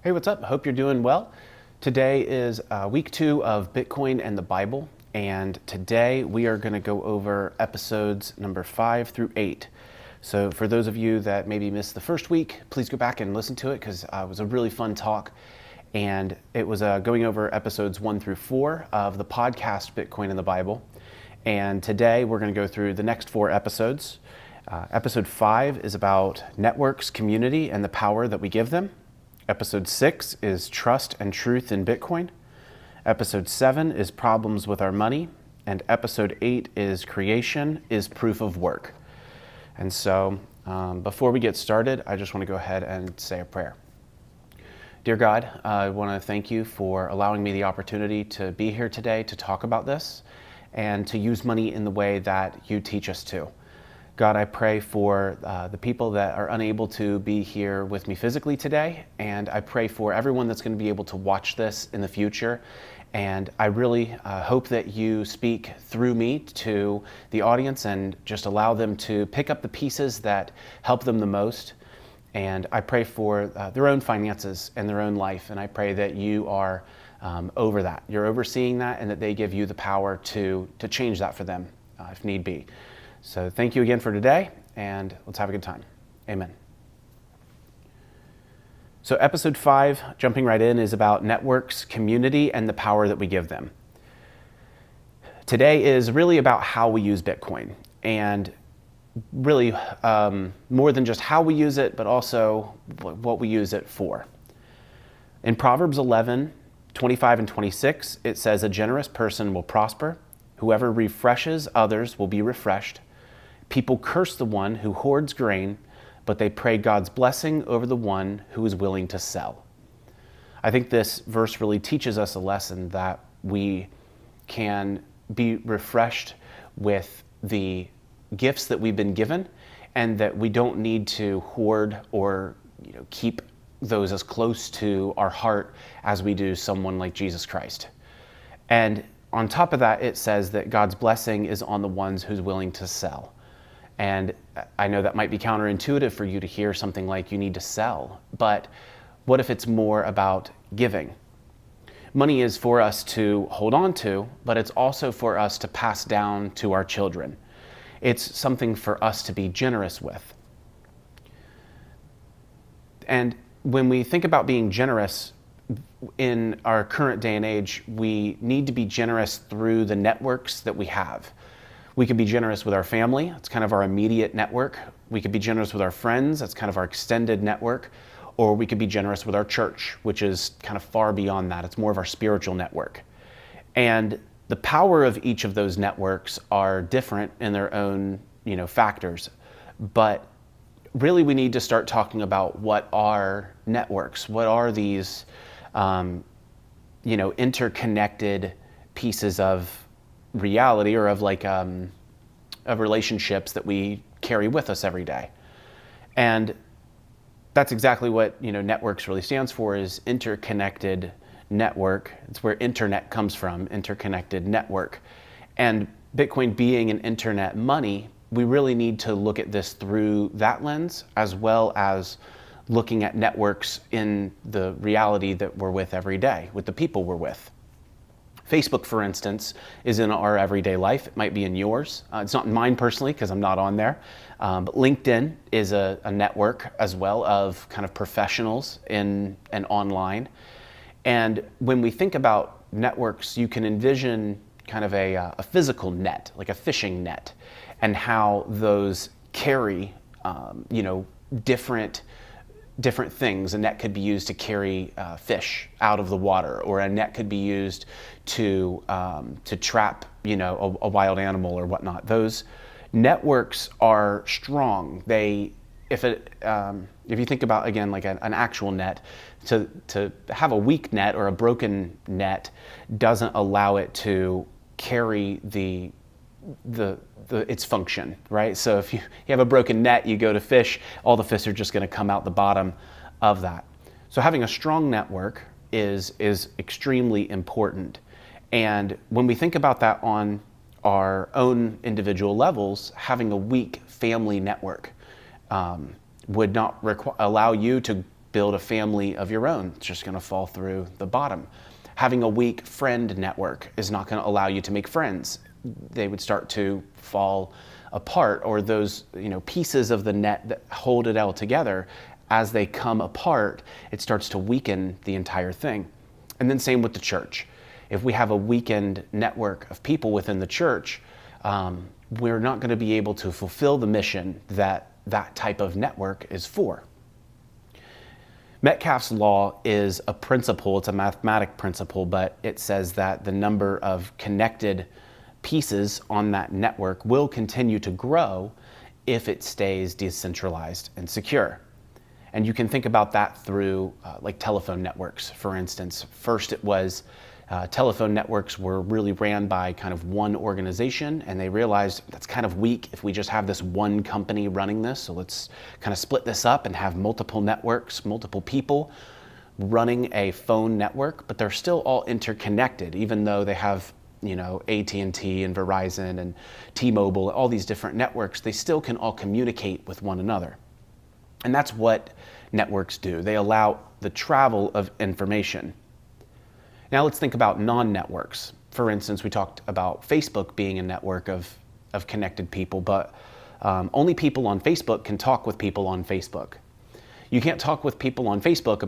Hey, what's up? Hope you're doing well. Today is week 2 of Bitcoin and the Bible, and today we are going to go over episodes number 5 through 8. So for those of you that maybe missed the first week, please go back and listen to it because it was a really fun talk, and it was going over episodes 1 through 4 of the podcast Bitcoin and the Bible. And today we're going to go through the next 4 episodes. Episode 5 is about networks, community, and the power that we give them. Episode 6 is Trust and Truth in Bitcoin. Episode 7 is Problems with Our Money. And Episode 8 is Creation is Proof of Work. And so before we get started, I just want to go ahead and say a prayer. Dear God, I want to thank you for allowing me the opportunity to be here today to talk about this and to use money in the way that you teach us to. God, I pray for the people that are unable to be here with me physically today, and I pray for everyone that's going to be able to watch this in the future. And I really hope that you speak through me to the audience and just allow them to pick up the pieces that help them the most. And I pray for their own finances and their own life, and I pray that you are over that. You're overseeing that, and that they give you the power to change that for them if need be. So thank you again for today, and let's have a good time. Amen. So episode 5, jumping right in, is about networks, community, and the power that we give them. Today is really about how we use Bitcoin, and really more than just how we use it, but also what we use it for. In Proverbs 11:25 and 26, it says, "A generous person will prosper. Whoever refreshes others will be refreshed. People curse the one who hoards grain, but they pray God's blessing over the one who is willing to sell." I think this verse really teaches us a lesson that we can be refreshed with the gifts that we've been given, and that we don't need to hoard or keep those as close to our heart as we do someone like Jesus Christ. And on top of that, it says that God's blessing is on the ones who's willing to sell. And I know that might be counterintuitive for you to hear something like you need to sell, but what if it's more about giving? Money is for us to hold on to, but it's also for us to pass down to our children. It's something for us to be generous with. And when we think about being generous in our current day and age, we need to be generous through the networks that we have. We can be generous with our family. It's kind of our immediate network. We could be generous with our friends. That's kind of our extended network. Or we could be generous with our church, which is kind of far beyond that. It's more of our spiritual network. And the power of each of those networks are different in their own, factors. But really, we need to start talking about what are networks. What are these, interconnected pieces of reality, or of of relationships that we carry with us every day. And that's exactly what networks really stands for, is interconnected network. It's where internet comes from, interconnected network. And Bitcoin being an internet money, we really need to look at this through that lens, as well as looking at networks in the reality that we're with every day, with the people we're with. Facebook, for instance, is in our everyday life. It might be in yours. It's not in mine personally, because I'm not on there. But LinkedIn is a network as well of kind of professionals in and online. And when we think about networks, you can envision kind of a physical net, like a fishing net, and how those carry, different things. A net could be used to carry fish out of the water, or a net could be used to trap, a wild animal or whatnot. Those networks are strong. If you think about, again, like an actual net, to have a weak net or a broken net doesn't allow it to carry its function, right? So if you have a broken net, you go to fish, all the fish are just going to come out the bottom of that. So having a strong network is extremely important. And when we think about that on our own individual levels, having a weak family network would not allow you to build a family of your own. It's just going to fall through the bottom. Having a weak friend network is not going to allow you to make friends. They would start to fall apart, or those pieces of the net that hold it all together, as they come apart, it starts to weaken the entire thing. And then same with the church. If we have a weakened network of people within the church, we're not going to be able to fulfill the mission that that type of network is for. Metcalfe's law is a principle, it's a mathematic principle, but it says that the number of connected pieces on that network will continue to grow if it stays decentralized and secure. And you can think about that through like telephone networks, for instance. First it was telephone networks were really ran by kind of one organization, and they realized that's kind of weak if we just have this one company running this. So let's kind of split this up and have multiple networks, multiple people running a phone network, but they're still all interconnected, even though they have AT&T and Verizon and T-Mobile, all these different networks, they still can all communicate with one another. And that's what networks do. They allow the travel of information. Now let's think about non-networks. For instance, we talked about Facebook being a network of connected people, but only people on Facebook can talk with people on Facebook. You can't talk with people on Facebook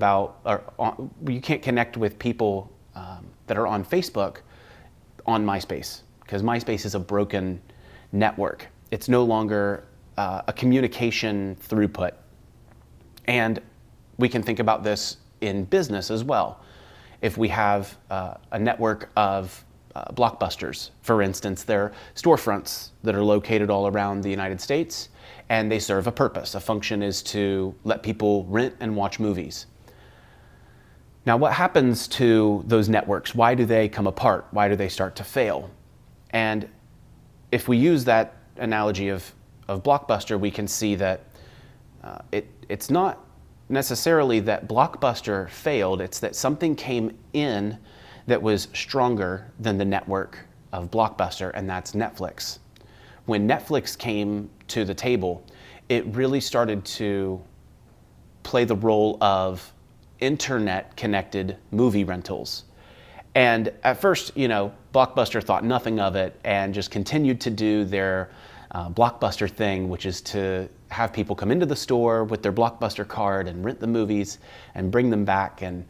you can't connect with people that are on Facebook on MySpace, because MySpace is a broken network. It's no longer a communication throughput. And we can think about this in business as well. If we have a network of Blockbusters, for instance, they're storefronts that are located all around the United States, and they serve a purpose. A function is to let people rent and watch movies. Now, what happens to those networks? Why do they come apart? Why do they start to fail? And if we use that analogy of Blockbuster, we can see that it's not necessarily that Blockbuster failed, it's that something came in that was stronger than the network of Blockbuster, and that's Netflix. When Netflix came to the table, it really started to play the role of internet-connected movie rentals. And at first, Blockbuster thought nothing of it and just continued to do their Blockbuster thing, which is to have people come into the store with their Blockbuster card and rent the movies and bring them back and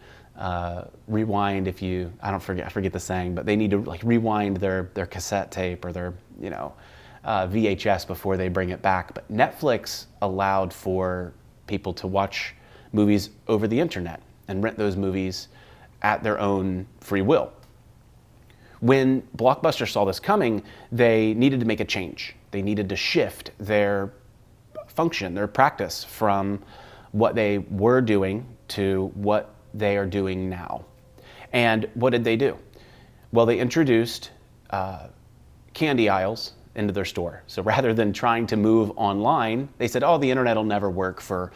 rewind I forget the saying, but they need to rewind their cassette tape or their VHS before they bring it back. But Netflix allowed for people to watch movies over the internet and rent those movies at their own free will. When Blockbuster saw this coming, they needed to make a change. They needed to shift their function, their practice, from what they were doing to what they are doing now. And what did they do? Well, they introduced candy aisles into their store. So rather than trying to move online, they said, the internet will never work for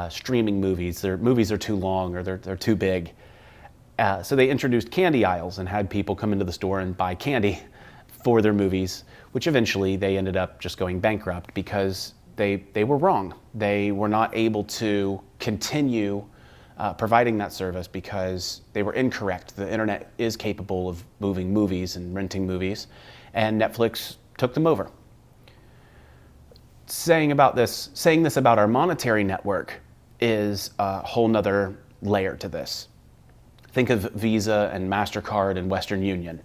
streaming movies. Their movies are too long or they're too big. So they introduced candy aisles and had people come into the store and buy candy for their movies, which eventually they ended up just going bankrupt because they were wrong. They were not able to continue providing that service because they were incorrect. The internet is capable of moving movies and renting movies, and Netflix took them over. Saying this about our monetary network is a whole nother layer to this. Think of Visa and MasterCard and Western Union.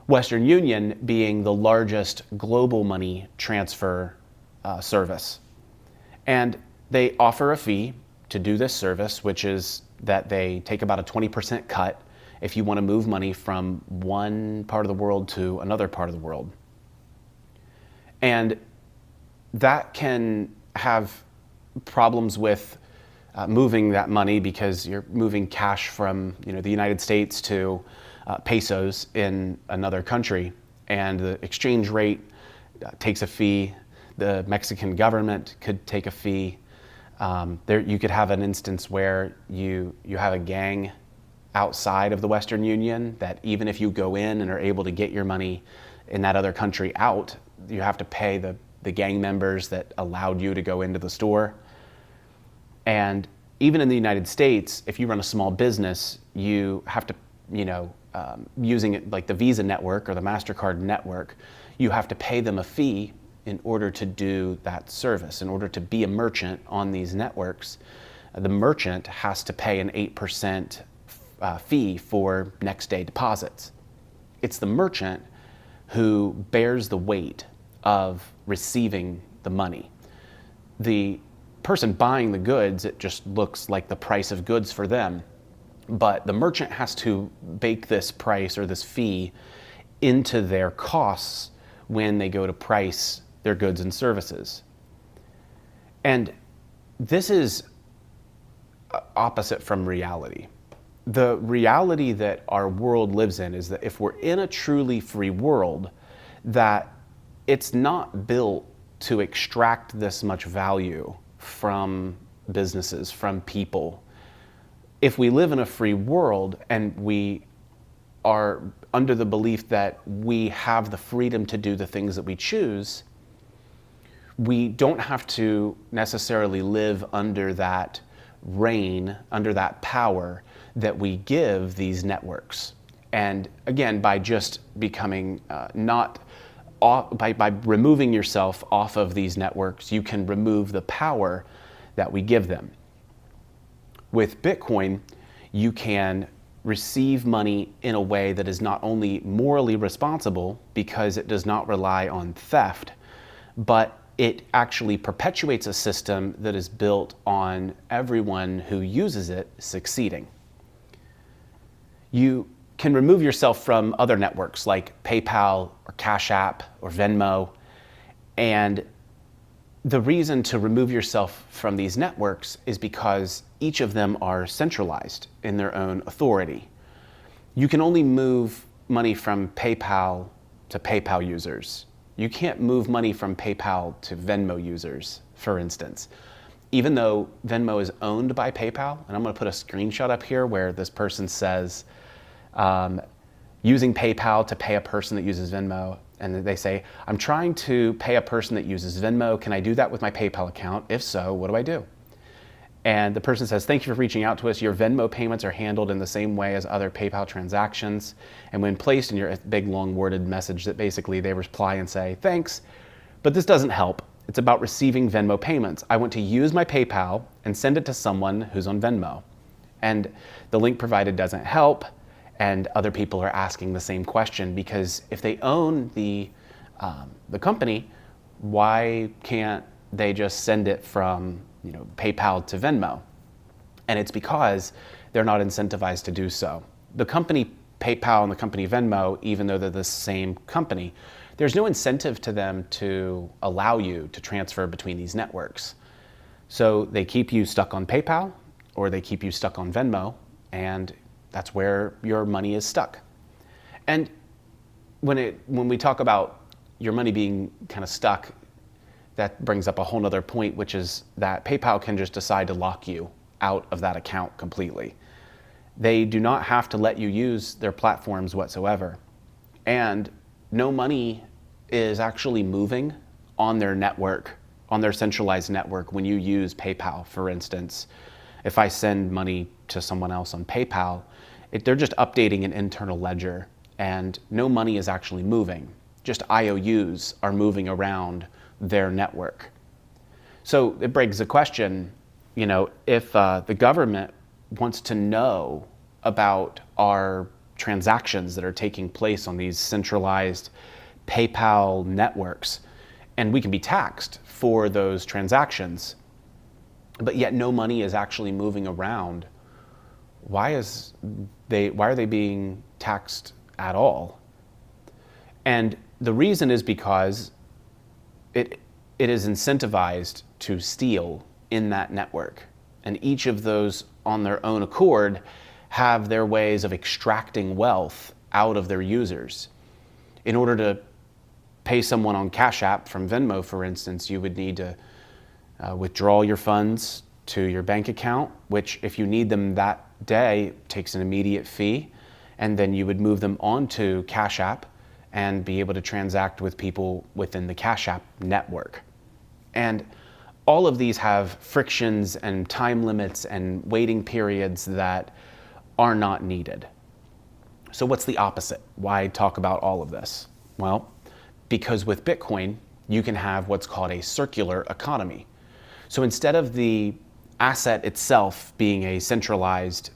Western Union being the largest global money transfer service. And they offer a fee to do this service, which is that they take about a 20% cut if you want to move money from one part of the world to another part of the world. And that can have problems with moving that money because you're moving cash from the United States to pesos in another country, and the exchange rate takes a fee. The Mexican government could take a fee. You could have an instance where you have a gang outside of the Western Union that even if you go in and are able to get your money in that other country out, you have to pay the gang members that allowed you to go into the store. And even in the United States, if you run a small business, you have to, using it like the Visa network or the MasterCard network, you have to pay them a fee in order to do that service. In order to be a merchant on these networks, the merchant has to pay an 8% fee for next day deposits. It's the merchant who bears the weight of receiving the money. The person buying the goods, it just looks like the price of goods for them. But the merchant has to bake this price or this fee into their costs when they go to price their goods and services. And this is opposite from reality. The reality that our world lives in is that if we're in a truly free world, that it's not built to extract this much value from businesses, from people. If we live in a free world and we are under the belief that we have the freedom to do the things that we choose, we don't have to necessarily live under that reign, under that power that we give these networks. And again, by just becoming by removing yourself off of these networks, you can remove the power that we give them. With Bitcoin, you can receive money in a way that is not only morally responsible because it does not rely on theft, but it actually perpetuates a system that is built on everyone who uses it succeeding. You can remove yourself from other networks like PayPal or Cash App or Venmo. And the reason to remove yourself from these networks is because each of them are centralized in their own authority. You can only move money from PayPal to PayPal users. You can't move money from PayPal to Venmo users, for instance. Even though Venmo is owned by PayPal, and I'm going to put a screenshot up here where this person says, using PayPal to pay a person that uses Venmo, and they say, I'm trying to pay a person that uses Venmo. Can I do that with my PayPal account? If so, what do I do? And the person says, thank you for reaching out to us. Your Venmo payments are handled in the same way as other PayPal transactions. And when placed in your big long worded message that basically they reply and say, thanks, but this doesn't help. It's about receiving Venmo payments. I want to use my PayPal and send it to someone who's on Venmo. And the link provided doesn't help. And other people are asking the same question, because if they own the company, why can't they just send it from PayPal to Venmo? And it's because they're not incentivized to do so. The company PayPal and the company Venmo, even though they're the same company, there's no incentive to them to allow you to transfer between these networks. So they keep you stuck on PayPal or they keep you stuck on Venmo, and that's where your money is stuck. And when we talk about your money being kind of stuck, that brings up a whole nother point, which is that PayPal can just decide to lock you out of that account completely. They do not have to let you use their platforms whatsoever. And no money is actually moving on their network, on their centralized network when you use PayPal, for instance. If I send money to someone else on PayPal, they're just updating an internal ledger, and no money is actually moving. Just IOUs are moving around their network. So it begs the question, if the government wants to know about our transactions that are taking place on these centralized PayPal networks, and we can be taxed for those transactions, but yet no money is actually moving around, why are they being taxed at all? And the reason is because it is incentivized to steal in that network. And each of those on their own accord have their ways of extracting wealth out of their users. In order to pay someone on Cash App from Venmo, for instance, you would need to withdraw your funds to your bank account, which if you need them that day takes an immediate fee, and then you would move them onto Cash App and be able to transact with people within the Cash App network. And all of these have frictions and time limits and waiting periods that are not needed. So what's the opposite? Why talk about all of this? Well, because with Bitcoin, you can have what's called a circular economy. So instead of the asset itself being a centralized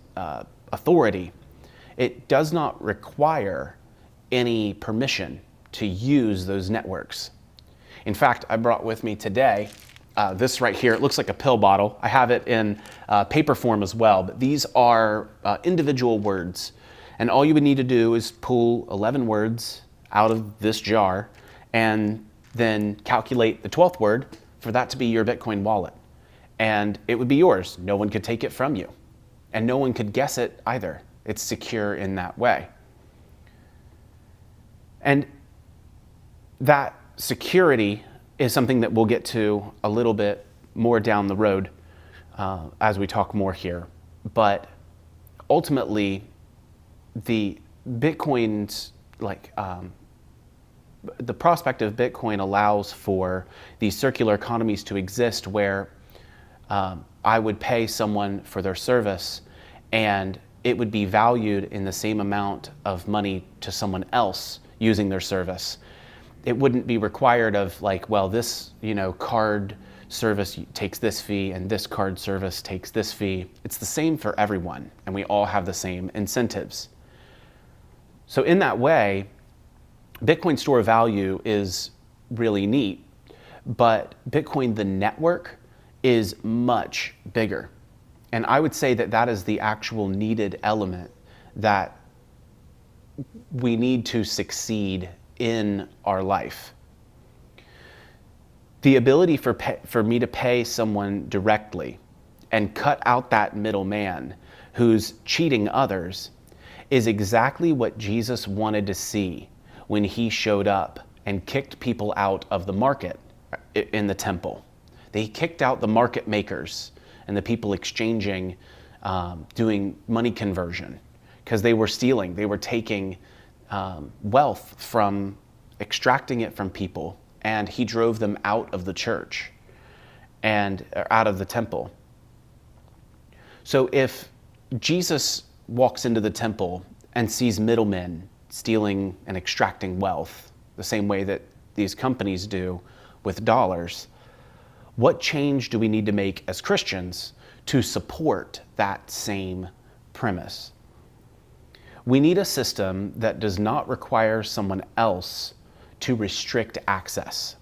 authority, it does not require any permission to use those networks. In fact, I brought with me today this right here. It looks like a pill bottle. I have it in paper form as well, but these are individual words. And all you would need to do is pull 11 words out of this jar and then calculate the 12th word for that to be your Bitcoin wallet. And it would be yours. No one could take it from you. And no one could guess it either. It's secure in that way. And that security is something that we'll get to a little bit more down the road as we talk more here. But ultimately, the Bitcoin's the prospect of Bitcoin allows for these circular economies to exist where I would pay someone for their service and it would be valued in the same amount of money to someone else using their service. It wouldn't be required of this, card service takes this fee and this card service takes this fee. It's the same for everyone and we all have the same incentives. So in that way, Bitcoin store of value is really neat, but Bitcoin, the network, is much bigger. And I would say that that is the actual needed element that we need to succeed in our life. The ability for me to pay someone directly and cut out that middleman who's cheating others is exactly what Jesus wanted to see when he showed up and kicked people out of the market in the temple. They kicked out the market makers and the people exchanging, doing money conversion, because they were stealing. They were taking wealth from, extracting it from people, and he drove them out of the church and out of the temple. So if Jesus walks into the temple and sees middlemen stealing and extracting wealth the same way that these companies do with dollars, what change do we need to make as Christians to support that same premise? We need a system that does not require someone else to restrict access.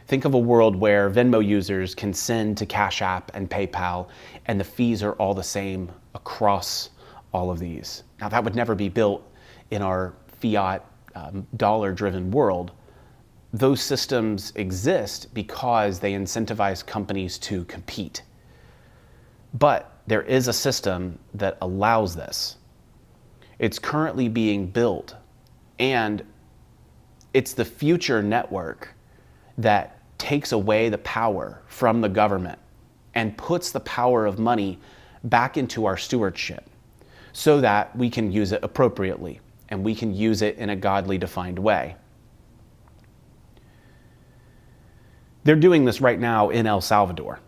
Think of a world where Venmo users can send to Cash App and PayPal, and the fees are all the same across all of these. Now, that would never be built in our fiat dollar-driven world. Those systems exist because they incentivize companies to compete. But there is a system that allows this. It's currently being built, and it's the future network that takes away the power from the government and puts the power of money back into our stewardship so that we can use it appropriately and we can use it in a godly defined way. They're doing this right now in El Salvador,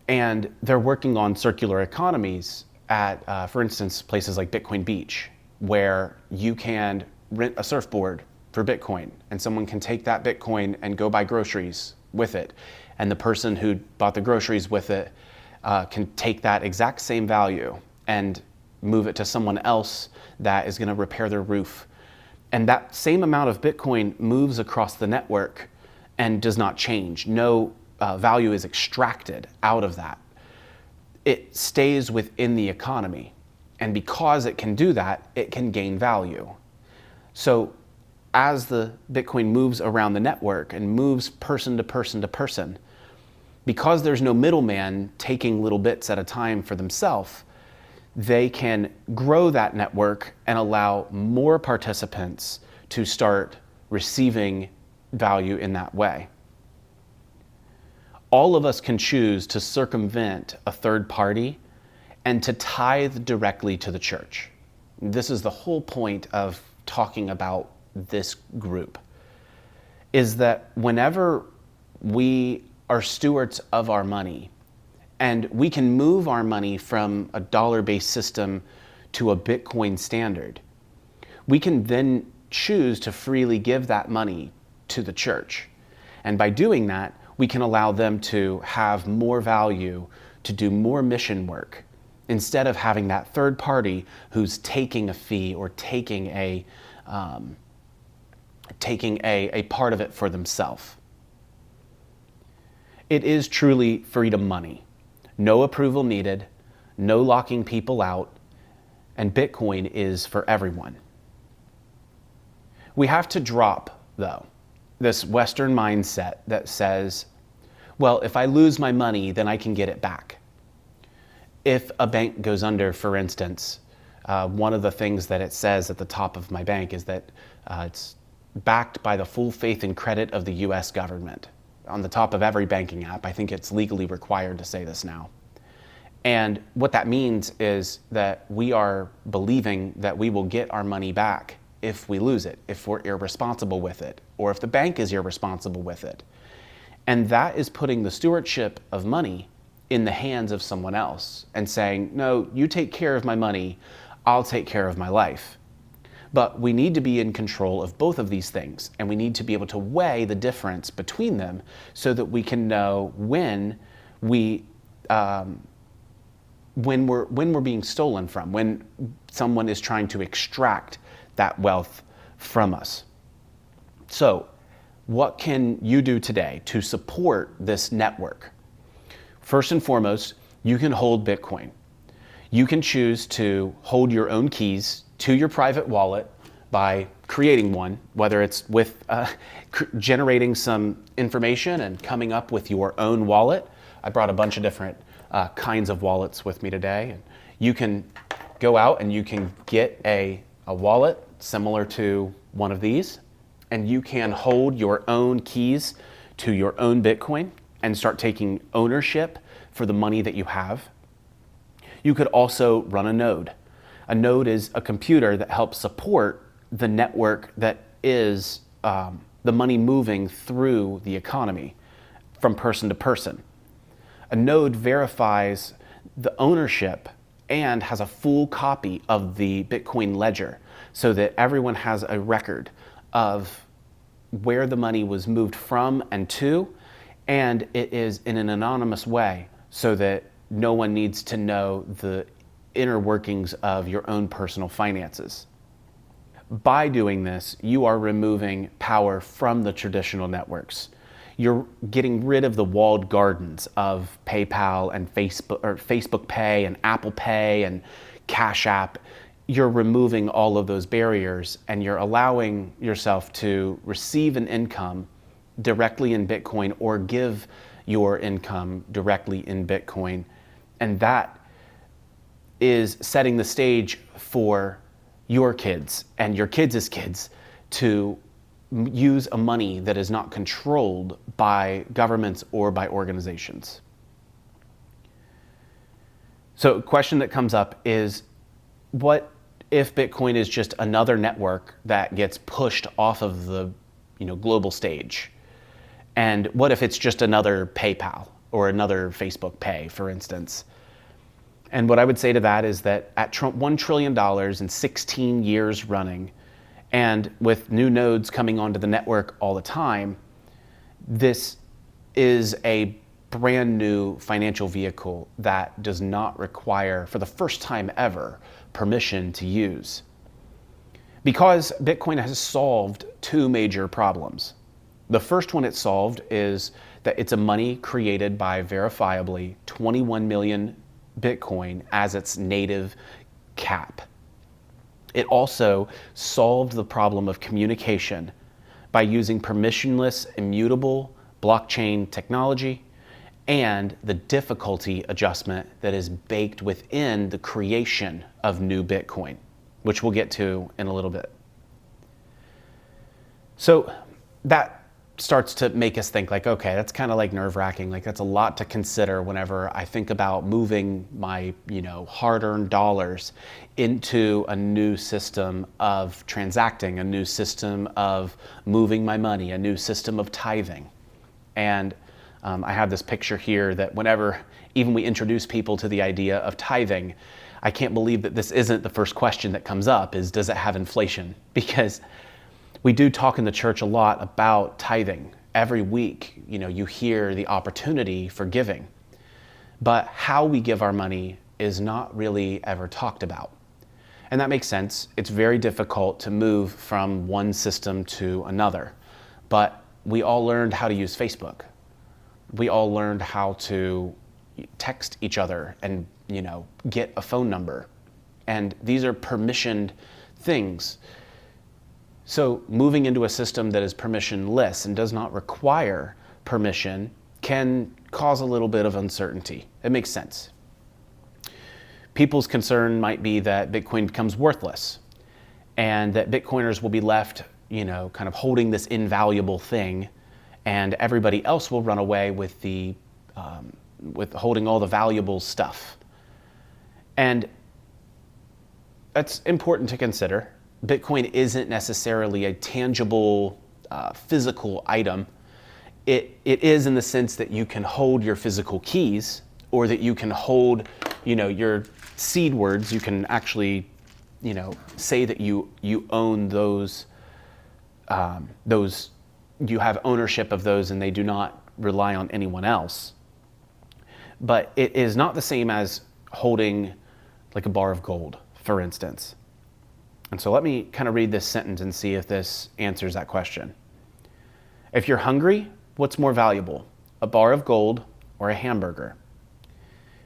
and they're working on circular economies at, for instance, places like Bitcoin Beach, where you can rent a surfboard for Bitcoin, and someone can take that Bitcoin and go buy groceries with it. And the person who bought the groceries with it can take that exact same value and move it to someone else that is going to repair their roof. And that same amount of Bitcoin moves across the network and does not change. No value is extracted out of that. It stays within the economy. And because it can do that, it can gain value. So as the Bitcoin moves around the network and moves person to person to person, because there's no middleman taking little bits at a time for themselves, they can grow that network and allow more participants to start receiving value in that way. All of us can choose to circumvent a third party and to tithe directly to the church. This is the whole point of talking about this group, is that whenever we are stewards of our money, and we can move our money from a dollar-based system to a Bitcoin standard. We can then choose to freely give that money to the church. And by doing that, we can allow them to have more value, to do more mission work, instead of having that third party who's taking a fee or taking a part of it for themselves. It is truly freedom money. No approval needed, no locking people out, and Bitcoin is for everyone. We have to drop, though, this Western mindset that says, well, if I lose my money, then I can get it back. If a bank goes under, for instance, one of the things that it says at the top of my bank is that it's backed by the full faith and credit of the US government. On the top of every banking app, I think it's legally required to say this now. And what that means is that we are believing that we will get our money back if we lose it, if we're irresponsible with it, or if the bank is irresponsible with it. And that is putting the stewardship of money in the hands of someone else and saying, no, you take care of my money, I'll take care of my life. But we need to be in control of both of these things, and we need to be able to weigh the difference between them so that we can know when we're being stolen from, when someone is trying to extract that wealth from us. So, what can you do today to support this network? First and foremost, you can hold Bitcoin. You can choose to hold your own keys to your private wallet by creating one, whether it's with generating some information and coming up with your own wallet. I brought a bunch of different kinds of wallets with me today. And you can go out and you can get a wallet similar to one of these, and you can hold your own keys to your own Bitcoin and start taking ownership for the money that you have. You could also run a node. A node is a computer that helps support the network that is the money moving through the economy from person to person. A node verifies the ownership and has a full copy of the Bitcoin ledger so that everyone has a record of where the money was moved from and to, and it is in an anonymous way so that no one needs to know the inner workings of your own personal finances. By doing this, you are removing power from the traditional networks. You're getting rid of the walled gardens of PayPal and Facebook Pay and Apple Pay and Cash App. You're removing all of those barriers, and you're allowing yourself to receive an income directly in Bitcoin or give your income directly in Bitcoin. And that is setting the stage for your kids and your kids' kids to use a money that is not controlled by governments or by organizations. So a question that comes up is, what if Bitcoin is just another network that gets pushed off of the global stage? And what if it's just another PayPal or another Facebook Pay, for instance? And what I would say to that is that at $1 trillion in 16 years running, and with new nodes coming onto the network all the time, this is a brand new financial vehicle that does not require, for the first time ever, permission to use. Because Bitcoin has solved two major problems. The first one it solved is that it's a money created by verifiably 21 million Bitcoin as its native cap. It also solved the problem of communication by using permissionless, immutable blockchain technology and the difficulty adjustment that is baked within the creation of new Bitcoin, which we'll get to in a little bit. So that starts to make us think like, okay, that's kind of like nerve-wracking. Like, that's a lot to consider whenever I think about moving my, hard-earned dollars into a new system of transacting, a new system of moving my money, a new system of tithing. And I have this picture here that whenever even we introduce people to the idea of tithing, I can't believe that this isn't the first question that comes up is, does it have inflation? Because we do talk in the church a lot about tithing. Every week, you hear the opportunity for giving. But how we give our money is not really ever talked about. And that makes sense. It's very difficult to move from one system to another. But we all learned how to use Facebook. We all learned how to text each other and, get a phone number. And these are permissioned things. So moving into a system that is permissionless and does not require permission can cause a little bit of uncertainty. It makes sense. People's concern might be that Bitcoin becomes worthless and that Bitcoiners will be left, kind of holding this invaluable thing, and everybody else will run away with with holding all the valuable stuff. And that's important to consider. Bitcoin isn't necessarily a tangible, physical item. It is in the sense that you can hold your physical keys, or that you can hold, your seed words. You can actually, say that you own those. You have ownership of those, and they do not rely on anyone else. But it is not the same as holding like a bar of gold, for instance. And so let me kind of read this sentence and see if this answers that question. If you're hungry, what's more valuable, a bar of gold or a hamburger?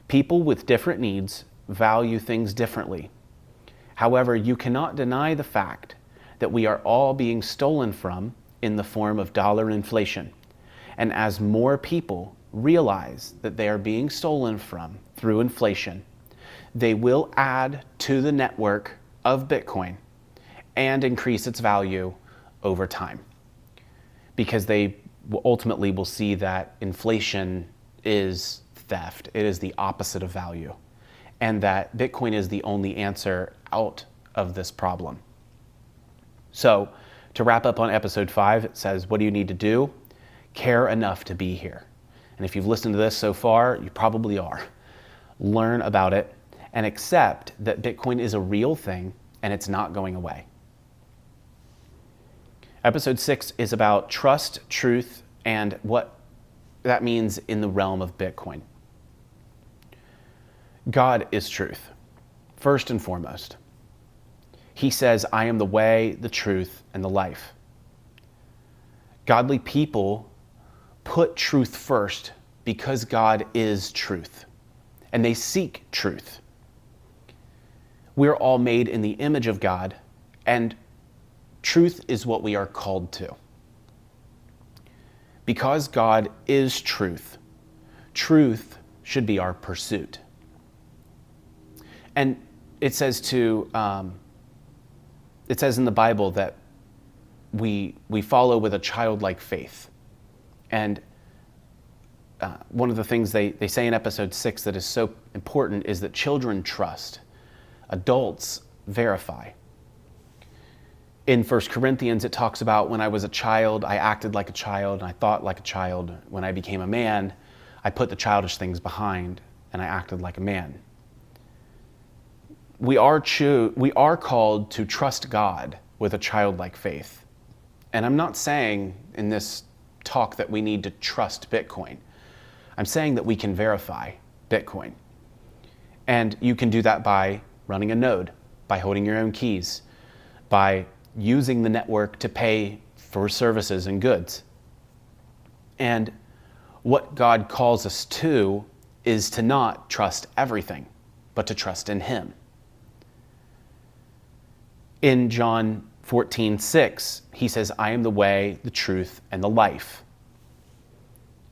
People with different needs value things differently. However, you cannot deny the fact that we are all being stolen from in the form of dollar inflation. And as more people realize that they are being stolen from through inflation, they will add to the network of Bitcoin and increase its value over time, because they ultimately will see that inflation is theft. It is the opposite of value, and that Bitcoin is the only answer out of this problem. So to wrap up on episode 5, it says, what do you need to do? Care enough to be here. And if you've listened to this so far, you probably are. Learn about it and accept that Bitcoin is a real thing and it's not going away. Episode 6 is about trust, truth, and what that means in the realm of Bitcoin. God is truth, first and foremost. He says, I am the way, the truth, and the life. Godly people put truth first because God is truth, and they seek truth. We're all made in the image of God, and truth is what we are called to. Because God is truth, truth should be our pursuit. And it says it says in the Bible that we follow with a childlike faith. And one of the things they say in episode 6 that is so important is that children trust, adults verify. In 1 Corinthians, it talks about when I was a child, I acted like a child, and I thought like a child. When I became a man, I put the childish things behind, and I acted like a man. We are called to trust God with a childlike faith. And I'm not saying in this talk that we need to trust Bitcoin. I'm saying that we can verify Bitcoin. And you can do that by running a node, by holding your own keys, by using the network to pay for services and goods. And what God calls us to is to not trust everything, but to trust in Him. In John 14:6, He says, I am the way, the truth, and the life.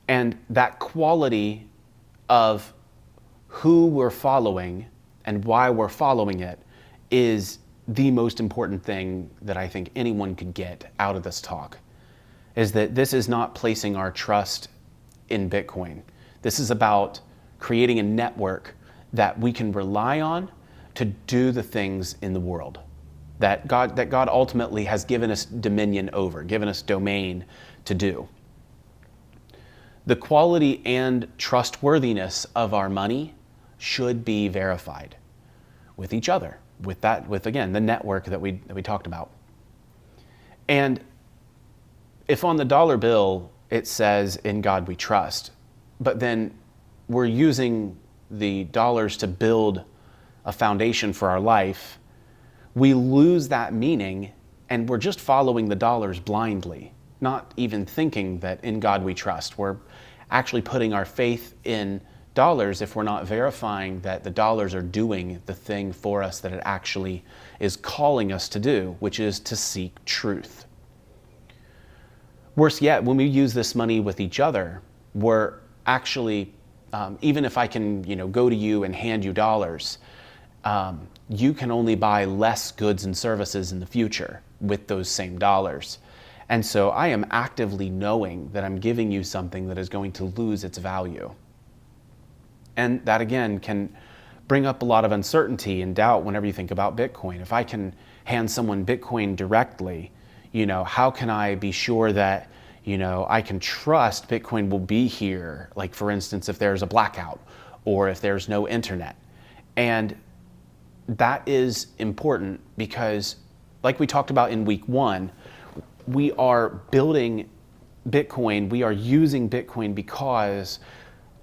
And that quality of who we're following and why we're following it is the most important thing that I think anyone could get out of this talk, is that this is not placing our trust in Bitcoin. This is about creating a network that we can rely on to do the things in the world that God ultimately has given us dominion over, given us domain to do. the quality and trustworthiness of our money should be verified with each other, with again, the network that we talked about. And if on the dollar bill it says, "In God we trust," but then we're using the dollars to build a foundation for our life, we lose that meaning and we're just following the dollars blindly, not even thinking that in God we trust. We're actually putting our faith in dollars if we're not verifying that the dollars are doing the thing for us that it actually is calling us to do, which is to seek truth. Worse yet, when we use this money with each other, we're actually, even if I can, go to you and hand you dollars, you can only buy less goods and services in the future with those same dollars. And so I am actively knowing that I'm giving you something that is going to lose its value. And that again can bring up a lot of uncertainty and doubt whenever you think about Bitcoin. If I can hand someone Bitcoin directly, how can I be sure that, I can trust Bitcoin will be here? Like, for instance, if there's a blackout or if there's no internet. And that is important because, like we talked about in week 1, we are building Bitcoin, we are using Bitcoin because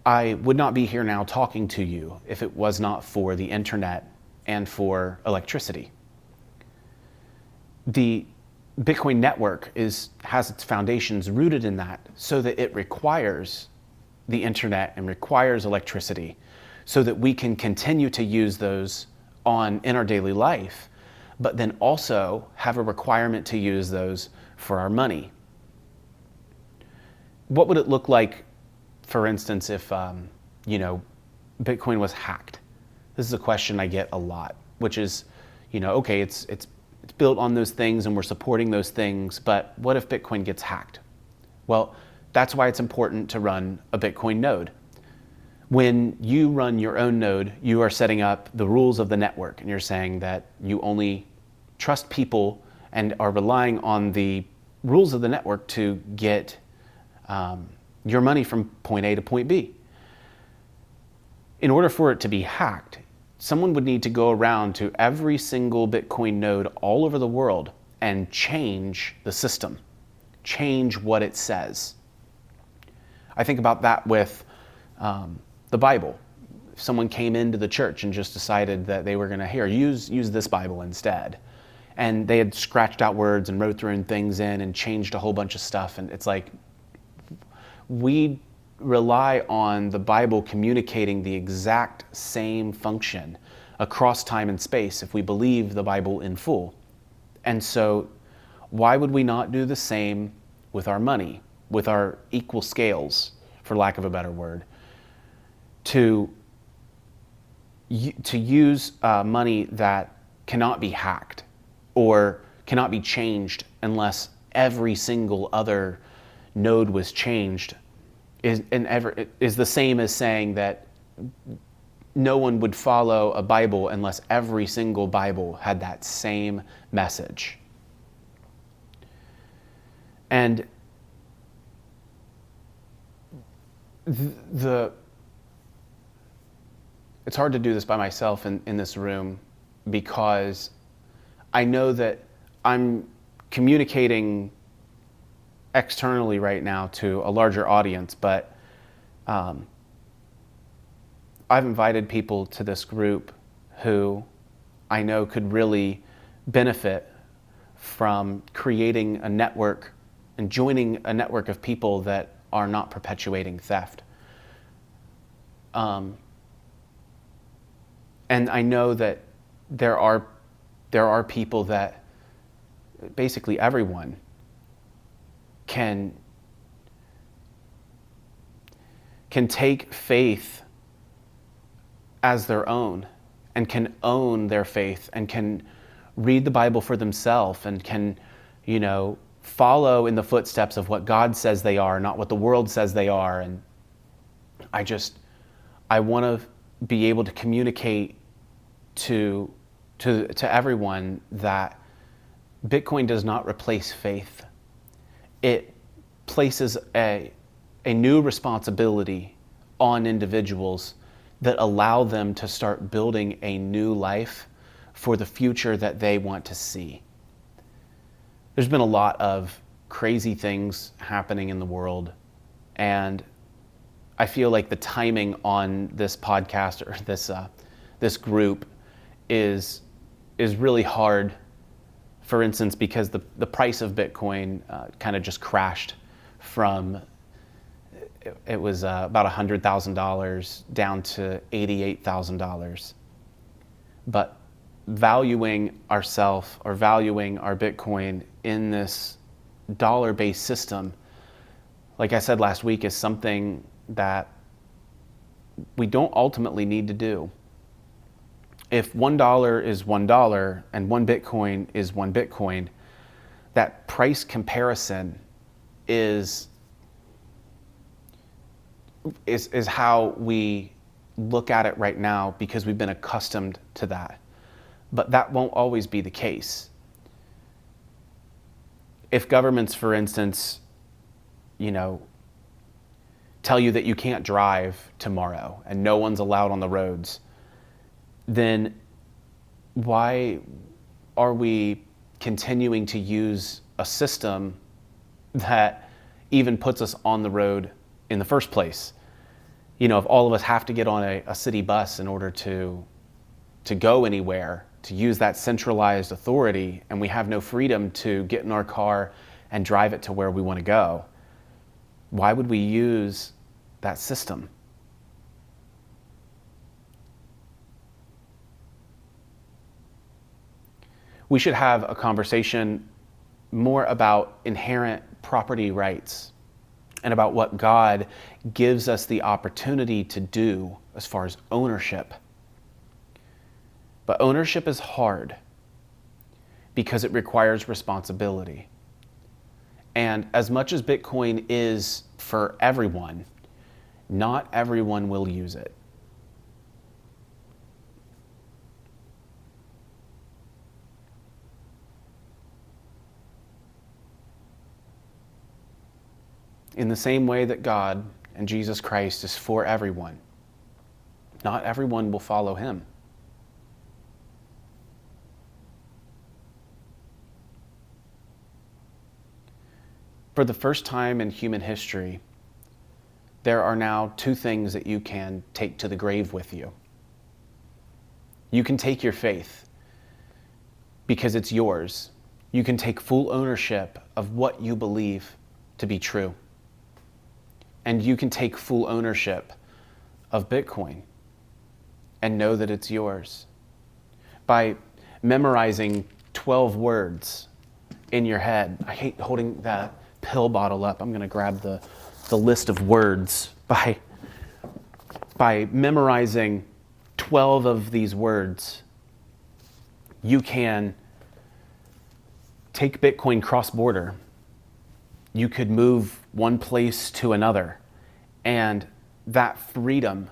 I would not be here now talking to you if it was not for the internet and for electricity. The Bitcoin network has its foundations rooted in that, so that it requires the internet and requires electricity so that we can continue to use those in our daily life, but then also have a requirement to use those for our money. What would it look like, for instance, if Bitcoin was hacked? This is a question I get a lot, which is, okay, it's built on those things and we're supporting those things, but what if Bitcoin gets hacked? Well, that's why it's important to run a Bitcoin node. When you run your own node, you are setting up the rules of the network, and you're saying that you only trust people and are relying on the rules of the network to get your money from point A to point B. In order for it to be hacked, someone would need to go around to every single Bitcoin node all over the world and change the system, change what it says. I think about that with the Bible. If someone came into the church and just decided that they were going to use this Bible instead, and they had scratched out words and wrote their own things in and changed a whole bunch of stuff, and it's like, we rely on the Bible communicating the exact same function across time and space if we believe the Bible in full. And so why would we not do the same with our money, with our equal scales, for lack of a better word, to use money that cannot be hacked or cannot be changed unless every single other node was changed, is the same as saying that no one would follow a Bible unless every single Bible had that same message. And it's hard to do this by myself in this room, because I know that I'm communicating externally right now to a larger audience, but I've invited people to this group who I know could really benefit from creating a network and joining a network of people that are not perpetuating theft. And I know that there are people that basically everyone can take faith as their own and can own their faith and can read the Bible for themselves and can, follow in the footsteps of what God says they are, not what the world says they are. And I want to be able to communicate to everyone that Bitcoin does not replace faith. It places a a new responsibility on individuals that allow them to start building a new life for the future that they want to see. There's been a lot of crazy things happening in the world, and I feel like the timing on this podcast or this group is really hard. For instance, because the price of Bitcoin kind of just crashed from it was about $100,000 down to $88,000. But valuing ourselves or valuing our Bitcoin in this dollar-based system, like I said last week, is something that we don't ultimately need to do. If $1 is $1 and one Bitcoin is one Bitcoin, that price comparison is how we look at it right now because we've been accustomed to that. But that won't always be the case. If governments, for instance, tell you that you can't drive tomorrow and no one's allowed on the roads, then why are we continuing to use a system that even puts us on the road in the first place? If all of us have to get on a city bus in order to go anywhere, to use that centralized authority, and we have no freedom to get in our car and drive it to where we want to go, why would we use that system? We should have a conversation more about inherent property rights and about what God gives us the opportunity to do as far as ownership. But ownership is hard because it requires responsibility. And as much as Bitcoin is for everyone, not everyone will use it. In the same way that God and Jesus Christ is for everyone, not everyone will follow him. For the first time in human history, there are now two things that you can take to the grave with you. You can take your faith because it's yours. You can take full ownership of what you believe to be true. And you can take full ownership of Bitcoin and know that it's yours. By memorizing 12 words in your head. I hate holding that pill bottle up. I'm going to grab the list of words. By memorizing 12 of these words, you can take Bitcoin cross-border. You could move one place to another, and that freedom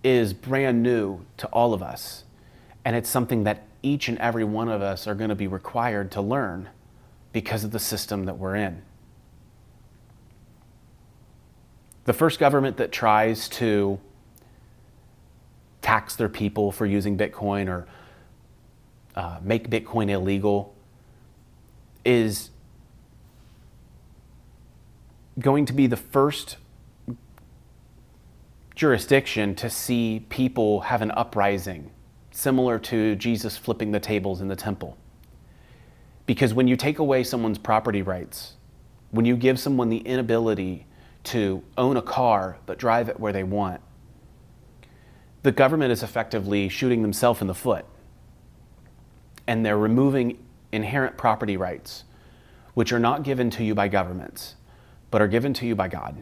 is brand new to all of us, and it's something that each and every one of us are going to be required to learn because of the system that we're in. The first government that tries to tax their people for using Bitcoin or make Bitcoin illegal is going to be the first jurisdiction to see people have an uprising, similar to Jesus flipping the tables in the temple. Because when you take away someone's property rights, when you give someone the inability to own a car but drive it where they want, the government is effectively shooting themselves in the foot. And they're removing inherent property rights, which are not given to you by governments, but are given to you by God.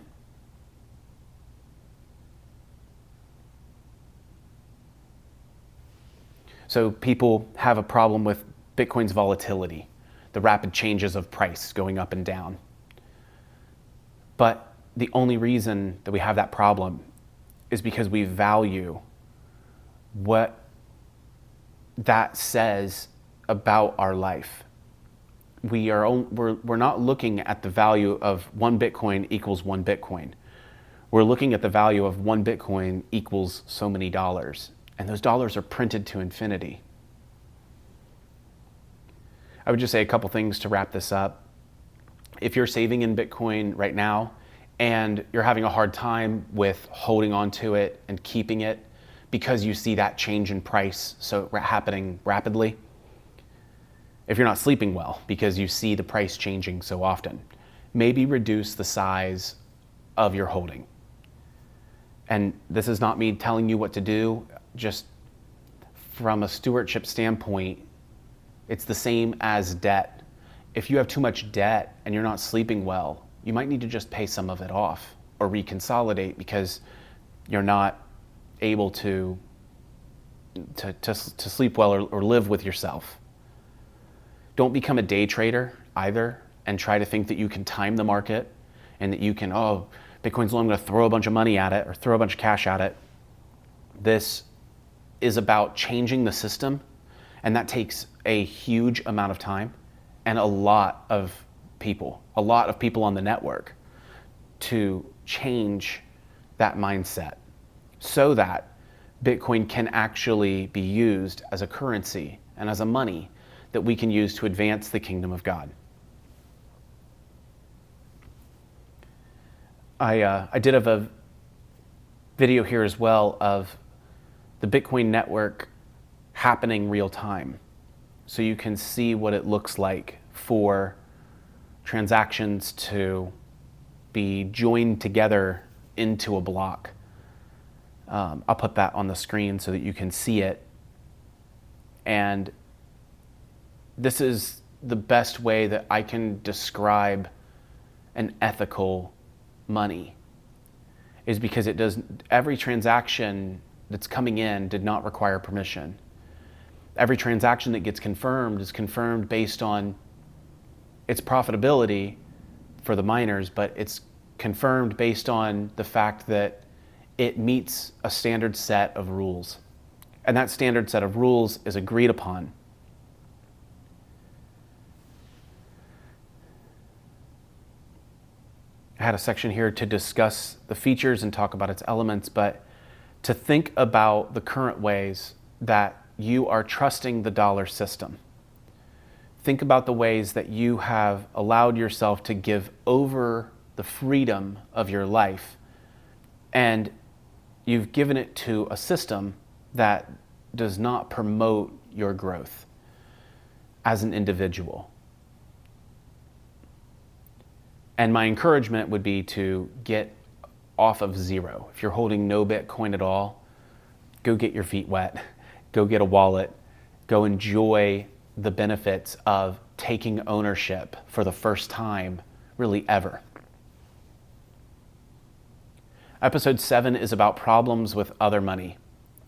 So people have a problem with Bitcoin's volatility, the rapid changes of price going up and down. But the only reason that we have that problem is because we value what that says about our life. we're not looking at the value of 1 Bitcoin equals 1 Bitcoin. We're looking at the value of 1 Bitcoin equals so many dollars, and those dollars are printed to infinity. I would just say a couple things to wrap this up. If you're saving in Bitcoin right now and you're having a hard time with holding on to it and keeping it because you see that change in price happening rapidly, if you're not sleeping well because you see the price changing so often, maybe reduce the size of your holding. And this is not me telling you what to do, just from a stewardship standpoint, it's the same as debt. If you have too much debt and you're not sleeping well, you might need to just pay some of it off or reconsolidate because you're not able to sleep well or live with yourself. Don't become a day trader either and try to think that you can time the market and that you can, Bitcoin's low, I'm going to throw a bunch of money at it or throw a bunch of cash at it. This is about changing the system, and that takes a huge amount of time and a lot of people on the network to change that mindset so that Bitcoin can actually be used as a currency and as a money that we can use to advance the kingdom of God. I did have a video here as well of the Bitcoin network happening real time. So you can see what it looks like for transactions to be joined together into a block. I'll put that on the screen so that you can see it. And this is the best way that I can describe an ethical money, is because every transaction that's coming in did not require permission. Every transaction that gets confirmed is confirmed based on its profitability for the miners, but it's confirmed based on the fact that it meets a standard set of rules. And that standard set of rules is agreed upon. I had a section here to discuss the features and talk about its elements, but to think about the current ways that you are trusting the dollar system. Think about the ways that you have allowed yourself to give over the freedom of your life, and you've given it to a system that does not promote your growth as an individual. And my encouragement would be to get off of zero. If you're holding no Bitcoin at all, go get your feet wet, go get a wallet, go enjoy the benefits of taking ownership for the first time, really ever. Episode 7 is about problems with other money.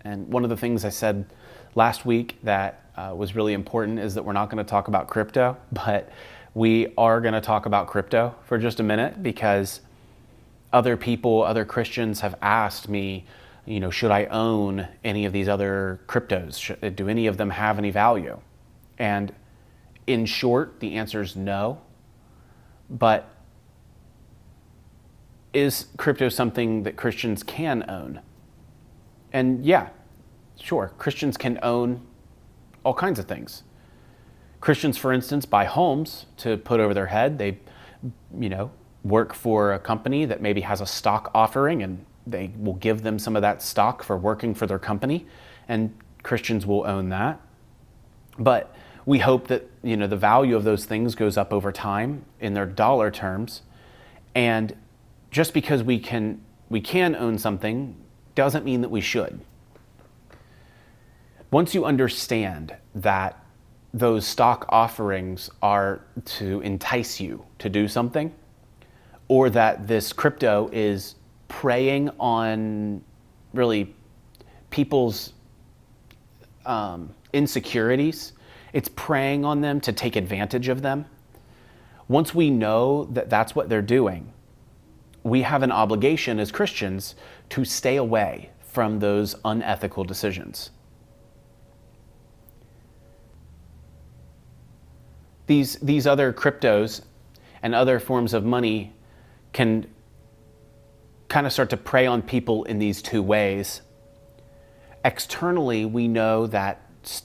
And one of the things I said last week that was really important is that we're not going to talk about crypto, but we are going to talk about crypto for just a minute because other Christians have asked me, should I own any of these other cryptos? Do any of them have any value? And in short, the answer is no. But is crypto something that Christians can own? And yeah, sure, Christians can own all kinds of things. Christians, for instance, buy homes to put over their head. They, work for a company that maybe has a stock offering, and they will give them some of that stock for working for their company, and Christians will own that. But we hope that, the value of those things goes up over time in their dollar terms. And just because we can own something doesn't mean that we should. Once you understand that those stock offerings are to entice you to do something, or that this crypto is preying on really people's insecurities, it's preying on them to take advantage of them. Once we know that that's what they're doing, we have an obligation as Christians to stay away from those unethical decisions. these other cryptos and other forms of money can kind of start to prey on people in these two ways. Externally, we know that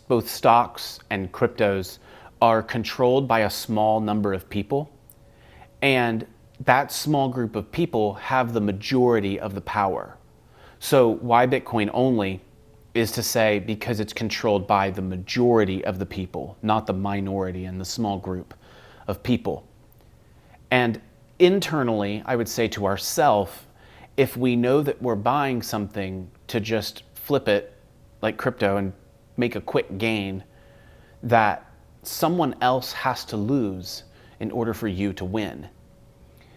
both stocks and cryptos are controlled by a small number of people, and that small group of people have the majority of the power. So why Bitcoin only is to say because it's controlled by the majority of the people, not the minority and the small group of people. And internally, I would say to ourselves, if we know that we're buying something to just flip it like crypto and make a quick gain, that someone else has to lose in order for you to win.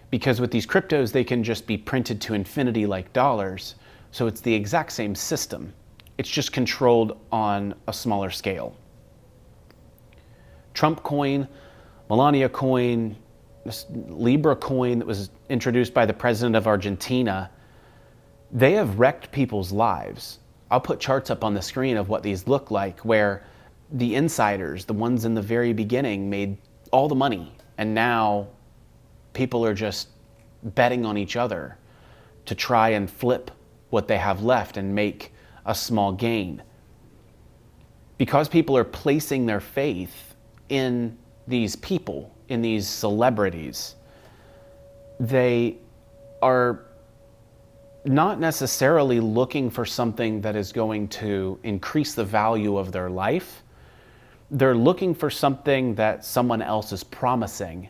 Because with these cryptos, they can just be printed to infinity like dollars. So it's the exact same system. It's just controlled on a smaller scale. Trump coin, Melania coin, this Libra coin that was introduced by the president of Argentina, they have wrecked people's lives. I'll put charts up on the screen of what these look like, where the insiders, the ones in the very beginning, made all the money. And now people are just betting on each other to try and flip what they have left and make a small gain. Because people are placing their faith in these people, in these celebrities, they are not necessarily looking for something that is going to increase the value of their life. They're looking for something that someone else is promising,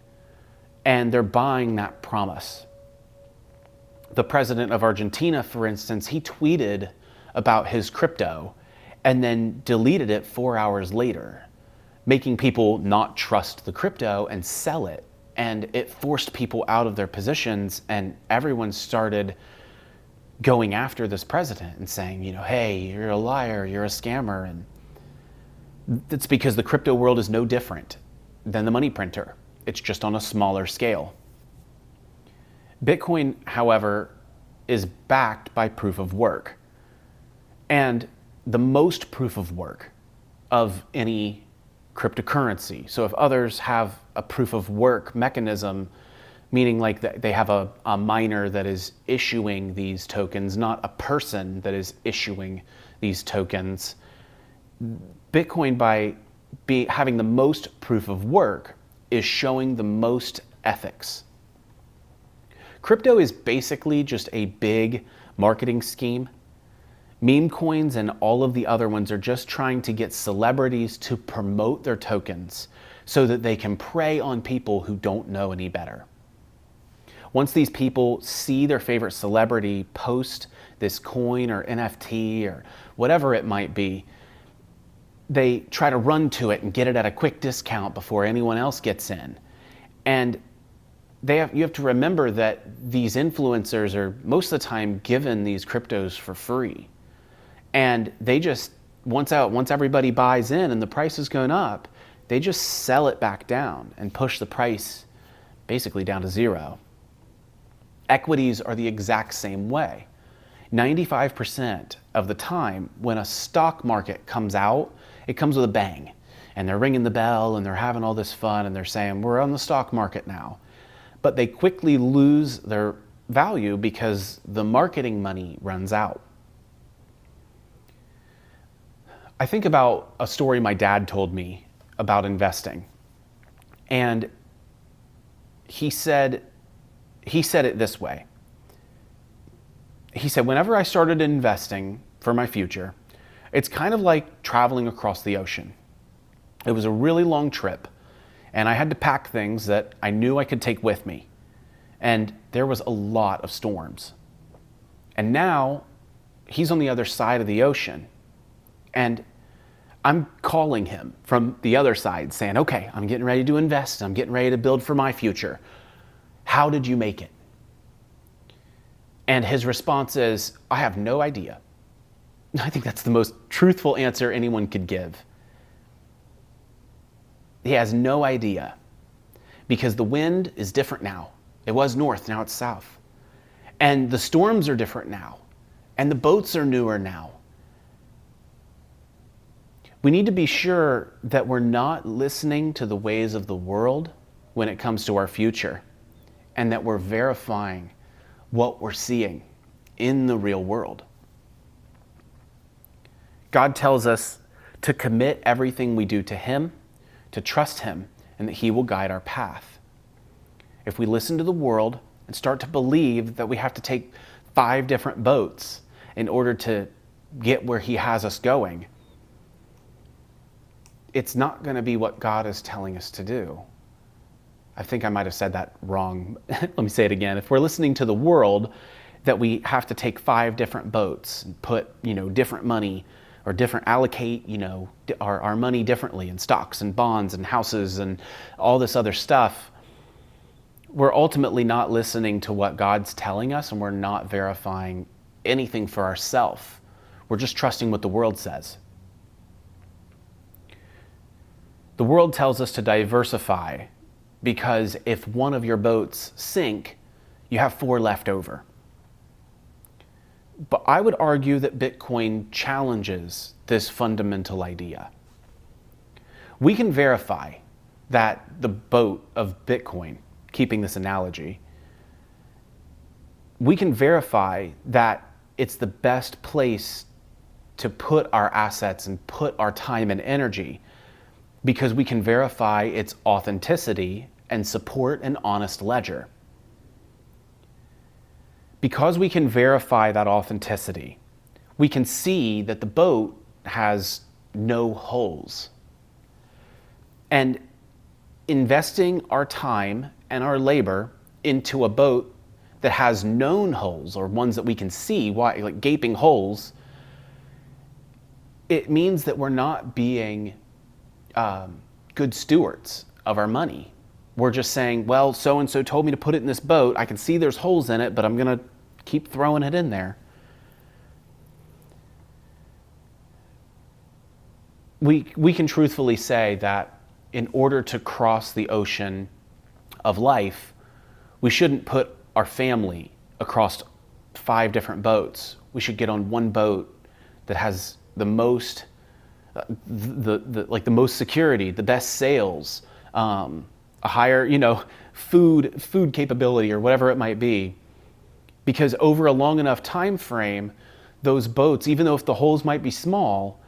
and they're buying that promise. The president of Argentina, for instance, he tweeted about his crypto and then deleted it 4 hours later, making people not trust the crypto and sell it. And it forced people out of their positions, and everyone started going after this president and saying, hey, you're a liar, you're a scammer. And that's because the crypto world is no different than the money printer. It's just on a smaller scale. Bitcoin, however, is backed by proof of work. And the most proof of work of any cryptocurrency. So if others have a proof of work mechanism, meaning like they have a miner that is issuing these tokens, not a person that is issuing these tokens, Bitcoin, by having the most proof of work, is showing the most ethics. Crypto is basically just a big marketing scheme. Meme coins and all of the other ones are just trying to get celebrities to promote their tokens so that they can prey on people who don't know any better. Once these people see their favorite celebrity post this coin or NFT or whatever it might be, they try to run to it and get it at a quick discount before anyone else gets in. And you have to remember that these influencers are most of the time given these cryptos for free. And they just, once everybody buys in and the price is going up, they just sell it back down and push the price basically down to zero. Equities are the exact same way. 95% of the time when a stock market comes out, it comes with a bang. And they're ringing the bell and they're having all this fun and they're saying, we're on the stock market now. But they quickly lose their value because the marketing money runs out. I think about a story my dad told me about investing. And he said it this way. He said, whenever I started investing for my future, it's kind of like traveling across the ocean. It was a really long trip, and I had to pack things that I knew I could take with me. And there was a lot of storms. And now he's on the other side of the ocean. And I'm calling him from the other side saying, okay, I'm getting ready to invest. I'm getting ready to build for my future. How did you make it? And his response is, I have no idea. I think that's the most truthful answer anyone could give. He has no idea because the wind is different now. It was north, now it's south. And the storms are different now. And the boats are newer now. We need to be sure that we're not listening to the ways of the world when it comes to our future, and that we're verifying what we're seeing in the real world. God tells us to commit everything we do to Him, to trust Him, and that He will guide our path. If we listen to the world and start to believe that we have to take 5 different boats in order to get where He has us going, it's not going to be what God is telling us to do. I think I might have said that wrong. Let me say it again. If we're listening to the world that we have to take 5 different boats and put, different money or allocate, our money differently in stocks and bonds and houses and all this other stuff, we're ultimately not listening to what God's telling us, and we're not verifying anything for ourselves. We're just trusting what the world says. The world tells us to diversify because if one of your boats sink, you have 4 left over. But I would argue that Bitcoin challenges this fundamental idea. We can verify that the boat of Bitcoin, keeping this analogy, we can verify that it's the best place to put our assets and put our time and energy, because we can verify its authenticity and support an honest ledger. Because we can verify that authenticity, we can see that the boat has no holes. And investing our time and our labor into a boat that has known holes, or ones that we can see, like gaping holes, it means that we're not being good stewards of our money. We're just saying, well, so-and-so told me to put it in this boat. I can see there's holes in it, but I'm going to keep throwing it in there. We can truthfully say that in order to cross the ocean of life, we shouldn't put our family across 5 different boats. We should get on one boat that has the most the most security, the best sails, a higher, food capability, or whatever it might be. Because over a long enough time frame, those boats, even though if the holes might be small,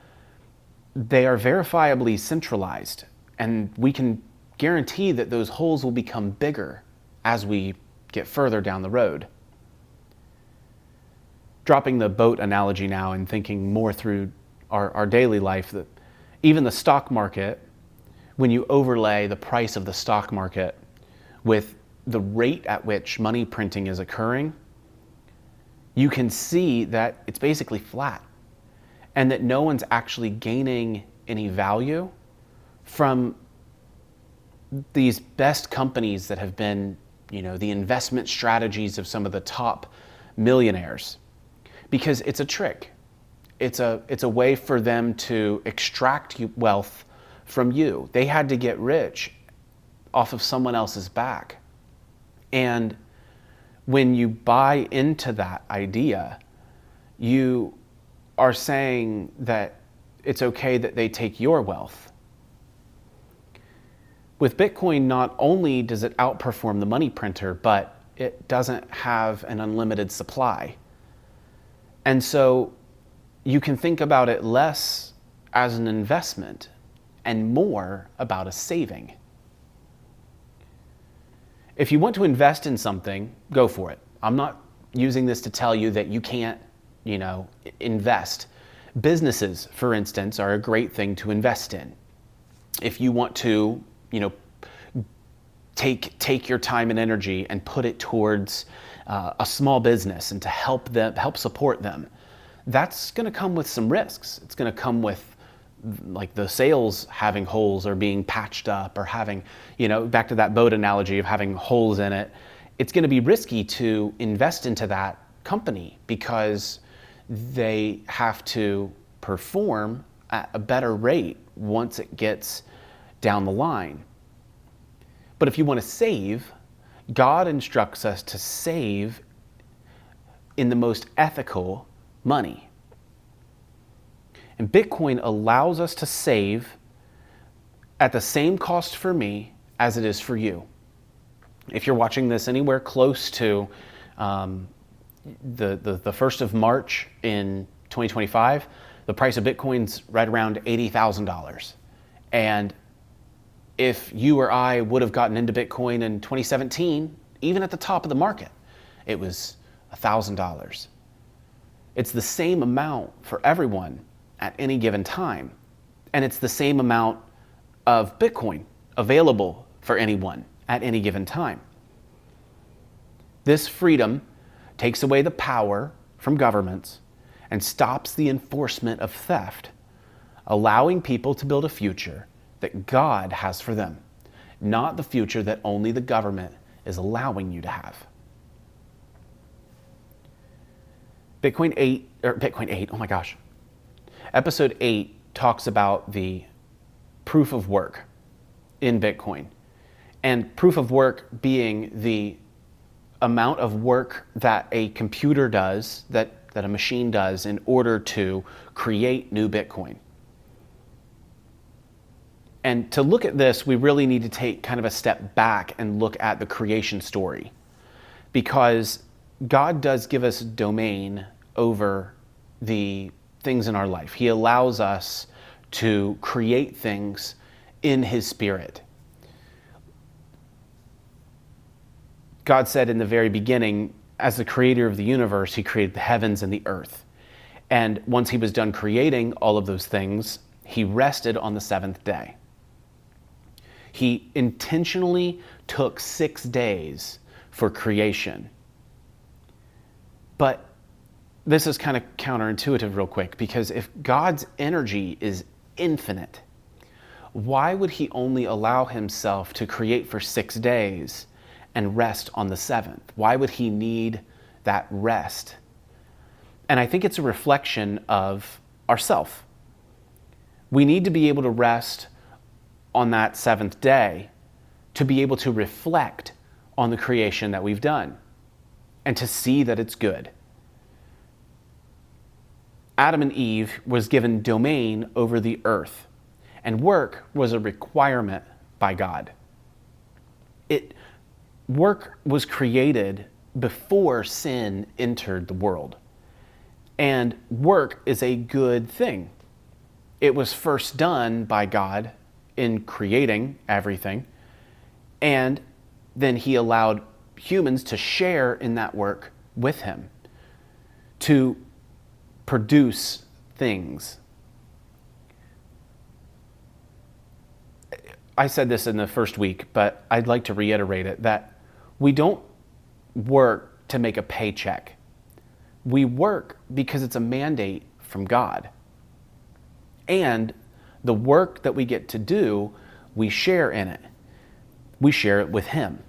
they are verifiably centralized, and we can guarantee that those holes will become bigger as we get further down the road. Dropping the boat analogy now and thinking more through our daily life, that even the stock market, when you overlay the price of the stock market with the rate at which money printing is occurring, you can see that it's basically flat, and that no one's actually gaining any value from these best companies that have been, the investment strategies of some of the top millionaires, because it's a trick. It's a way for them to extract wealth from you. They had to get rich off of someone else's back. And when you buy into that idea, you are saying that it's okay that they take your wealth. With Bitcoin, not only does it outperform the money printer, but it doesn't have an unlimited supply. And so you can think about it less as an investment and more about a saving. If you want to invest in something, go for it. I'm not using this to tell you that you can't, invest. Businesses, for instance, are a great thing to invest in. If you want to, take your time and energy and put it towards a small business and to help support them, that's going to come with some risks. It's going to come with like the sails having holes or being patched up, or having, back to that boat analogy of having holes in it. It's going to be risky to invest into that company because they have to perform at a better rate once it gets down the line. But if you want to save, God instructs us to save in the most ethical money. And Bitcoin allows us to save at the same cost for me as it is for you. If you're watching this anywhere close to the 1st of March in 2025, the price of Bitcoin's right around $80,000. And if you or I would have gotten into Bitcoin in 2017, even at the top of the market, it was $1,000. It's the same amount for everyone at any given time. And it's the same amount of Bitcoin available for anyone at any given time. This freedom takes away the power from governments and stops the enforcement of theft, allowing people to build a future that God has for them, not the future that only the government is allowing you to have. Bitcoin 8, oh my gosh. Episode 8 talks about the proof of work in Bitcoin. And proof of work being the amount of work that a computer does, that a machine does in order to create new Bitcoin. And to look at this, we really need to take kind of a step back and look at the creation story, because God does give us domain over the things in our life. He allows us to create things in His Spirit. God said in the very beginning, as the creator of the universe, He created the heavens and the earth. And once He was done creating all of those things, He rested on the seventh day. He intentionally took 6 days for creation. But this is kind of counterintuitive real quick, because if God's energy is infinite, why would He only allow Himself to create for 6 days and rest on the seventh? Why would He need that rest? And I think it's a reflection of ourself. We need to be able to rest on that seventh day to be able to reflect on the creation that we've done and to see that it's good. Adam and Eve was given domain over the earth, and work was a requirement by God. Work was created before sin entered the world, and work is a good thing. It was first done by God in creating everything, and then He allowed humans to share in that work with Him, to produce things. I said this in the first week, but I'd like to reiterate it, that we don't work to make a paycheck. We work because it's a mandate from God. And the work that we get to do, we share in it. We share it with Him.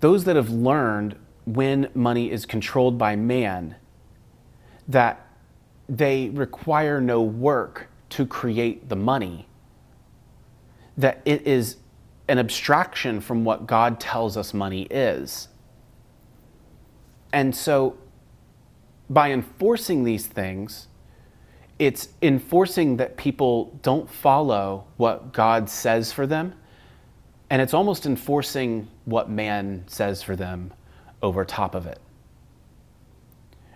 Those that have learned when money is controlled by man, that they require no work to create the money, that it is an abstraction from what God tells us money is. And so by enforcing these things, it's enforcing that people don't follow what God says for them, and it's almost enforcing what man says for them over top of it.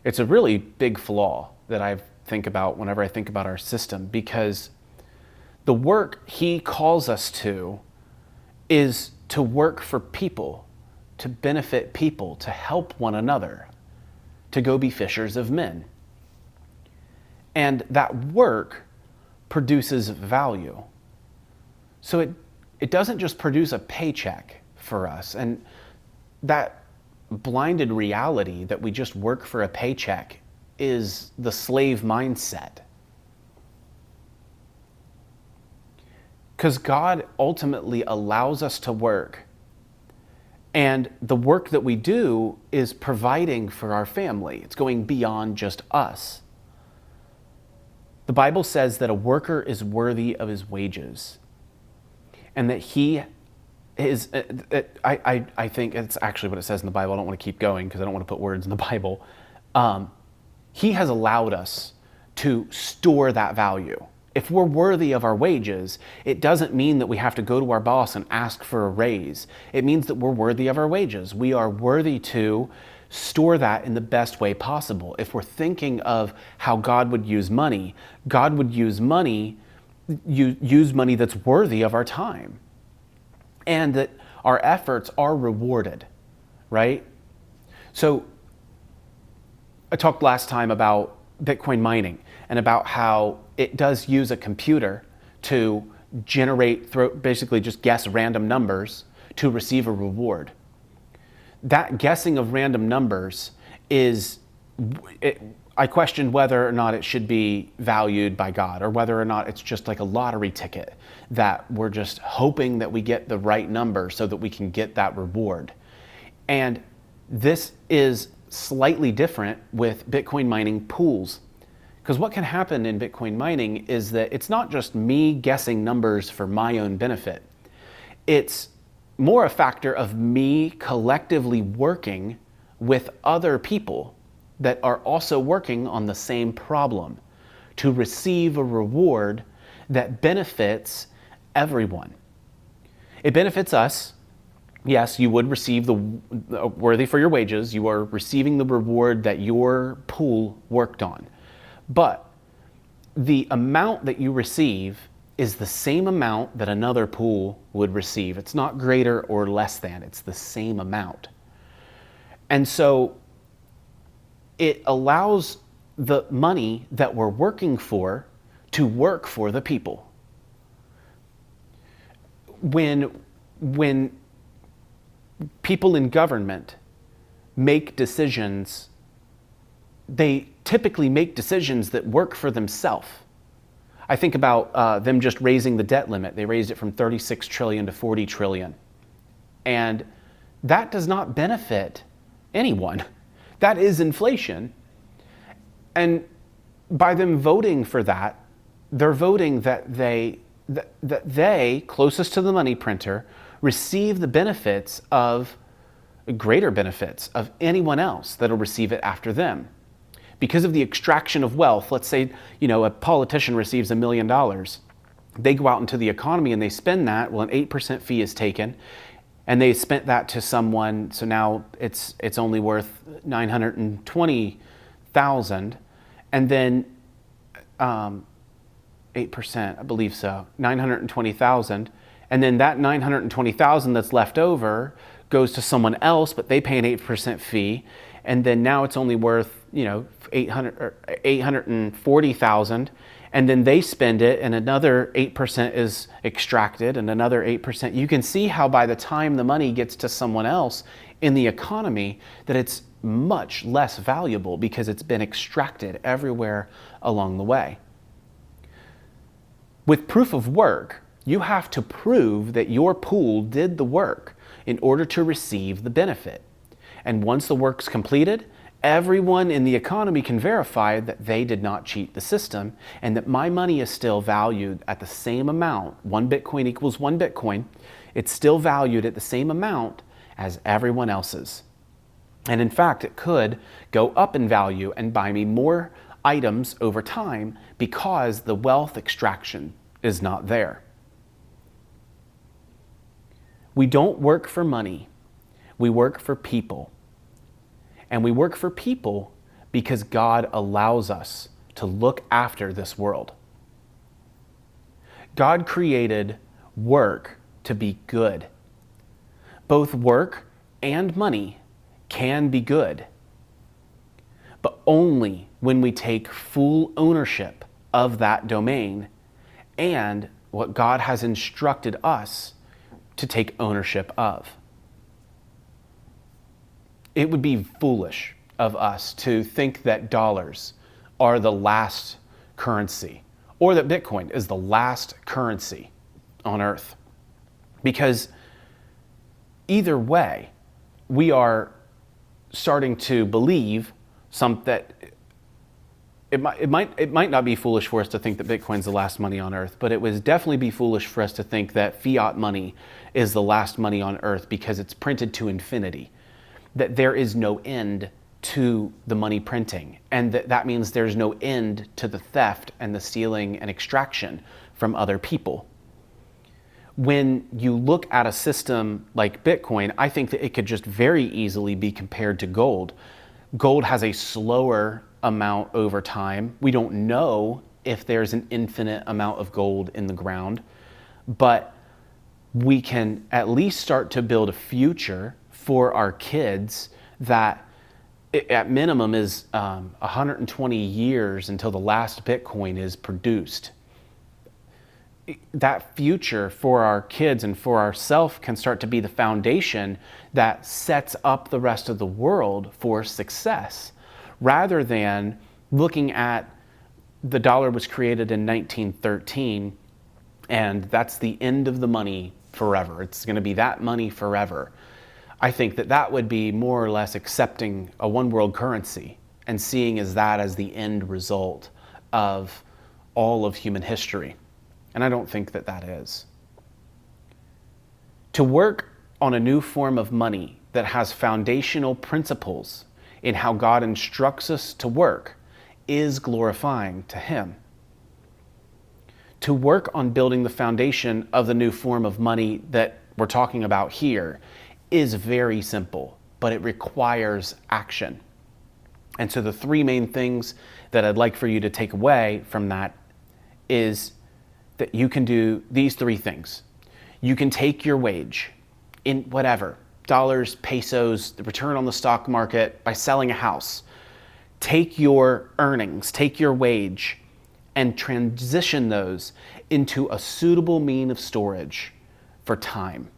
It's a really big flaw that I think about whenever I think about our system, because the work He calls us to is to work for people, to benefit people, to help one another, to go be fishers of men. And that work produces value. So it doesn't just produce a paycheck for us. And that blinded reality that we just work for a paycheck is the slave mindset. Because God ultimately allows us to work, and the work that we do is providing for our family. It's going beyond just us. The Bible says that a worker is worthy of his wages, and that he is, I think it's actually what it says in the Bible. I don't want to keep going because I don't want to put words in the Bible. He has allowed us to store that value. If we're worthy of our wages, it doesn't mean that we have to go to our boss and ask for a raise. It means that we're worthy of our wages. We are worthy to store that in the best way possible. If we're thinking of how God would use money, God would use money that's worthy of our time, and that our efforts are rewarded, right? So I talked last time about Bitcoin mining and about how it does use a computer to basically just guess random numbers to receive a reward. That guessing of random numbers I question whether or not it should be valued by God, or whether or not it's just like a lottery ticket that we're just hoping that we get the right number so that we can get that reward. And this is slightly different with Bitcoin mining pools. Because what can happen in Bitcoin mining is that it's not just me guessing numbers for my own benefit. It's more a factor of me collectively working with other people that are also working on the same problem to receive a reward that benefits everyone. It benefits us. Yes, you would receive the worthy for your wages. You are receiving the reward that your pool worked on. But the amount that you receive is the same amount that another pool would receive. It's not greater or less than, it's the same amount. And so it allows the money that we're working for to work for the people. When people in government make decisions, they typically make decisions that work for themselves. I think about them just raising the debt limit. They raised it from 36 trillion to 40 trillion. And that does not benefit anyone. That is inflation. And by them voting for that, they're voting that they, closest to the money printer, receive the benefits of greater benefits of anyone else that'll receive it after them. Because of the extraction of wealth, let's say, a politician receives $1 million. They go out into the economy and they spend that. Well, an 8% fee is taken, and they spent that to someone. So now it's only worth $920,000, and then 8%, I believe so, $920,000, and then that $920,000 that's left over goes to someone else, but they pay an 8% fee, and then now it's only worth $840,000, and then they spend it, and another 8% is extracted, and another 8%. You can see how by the time the money gets to someone else in the economy, that it's much less valuable because it's been extracted everywhere along the way. With proof of work, you have to prove that your pool did the work in order to receive the benefit. And once the work's completed, everyone in the economy can verify that they did not cheat the system and that my money is still valued at the same amount. 1 Bitcoin equals 1 Bitcoin. It's still valued at the same amount as everyone else's. And in fact, it could go up in value and buy me more items over time because the wealth extraction is not there. We don't work for money. We work for people. And we work for people because God allows us to look after this world. God created work to be good. Both work and money can be good, but only when we take full ownership of that domain and what God has instructed us to take ownership of. It would be foolish of us to think that dollars are the last currency, or that Bitcoin is the last currency on earth. Because either way, we are starting to believe that it might not be foolish for us to think that Bitcoin's the last money on earth, but it would definitely be foolish for us to think that fiat money is the last money on earth because it's printed to infinity, that there is no end to the money printing. And that means there's no end to the theft and the stealing and extraction from other people. When you look at a system like Bitcoin, I think that it could just very easily be compared to gold. Gold has a slower amount over time. We don't know if there's an infinite amount of gold in the ground, but we can at least start to build a future for our kids that at minimum is 120 years until the last Bitcoin is produced. That future for our kids and for ourselves can start to be the foundation that sets up the rest of the world for success, rather than looking at the dollar was created in 1913 and that's the end of the money forever. It's going to be that money forever. I think that would be more or less accepting a one world currency and seeing that as the end result of all of human history. And I don't think that is. To work on a new form of money that has foundational principles in how God instructs us to work is glorifying to Him. To work on building the foundation of the new form of money that we're talking about here is very simple, but it requires action. And so the three main things that I'd like for you to take away from that is that you can do these three things. You can take your wage in whatever, dollars, pesos, the return on the stock market, by selling a house. Take your earnings, take your wage, and transition those into a suitable mean of storage for time.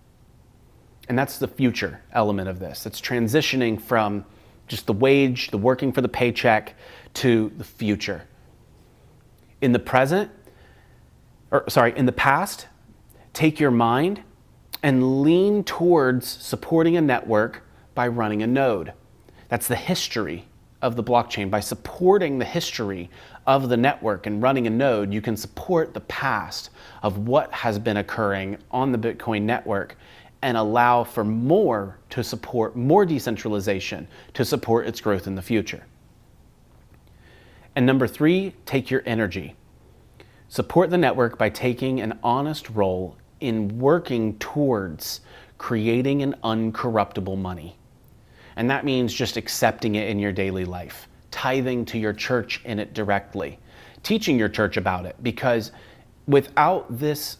And that's the future element of this. It's transitioning from just the wage, the working for the paycheck, to the future. In the past, take your mind and lean towards supporting a network by running a node. That's the history of the blockchain. By supporting the history of the network and running a node, you can support the past of what has been occurring on the Bitcoin network and allow for more to support more decentralization to support its growth in the future. And number three, take your energy. Support the network by taking an honest role in working towards creating an uncorruptible money. And that means just accepting it in your daily life, tithing to your church in it directly, teaching your church about it, because without this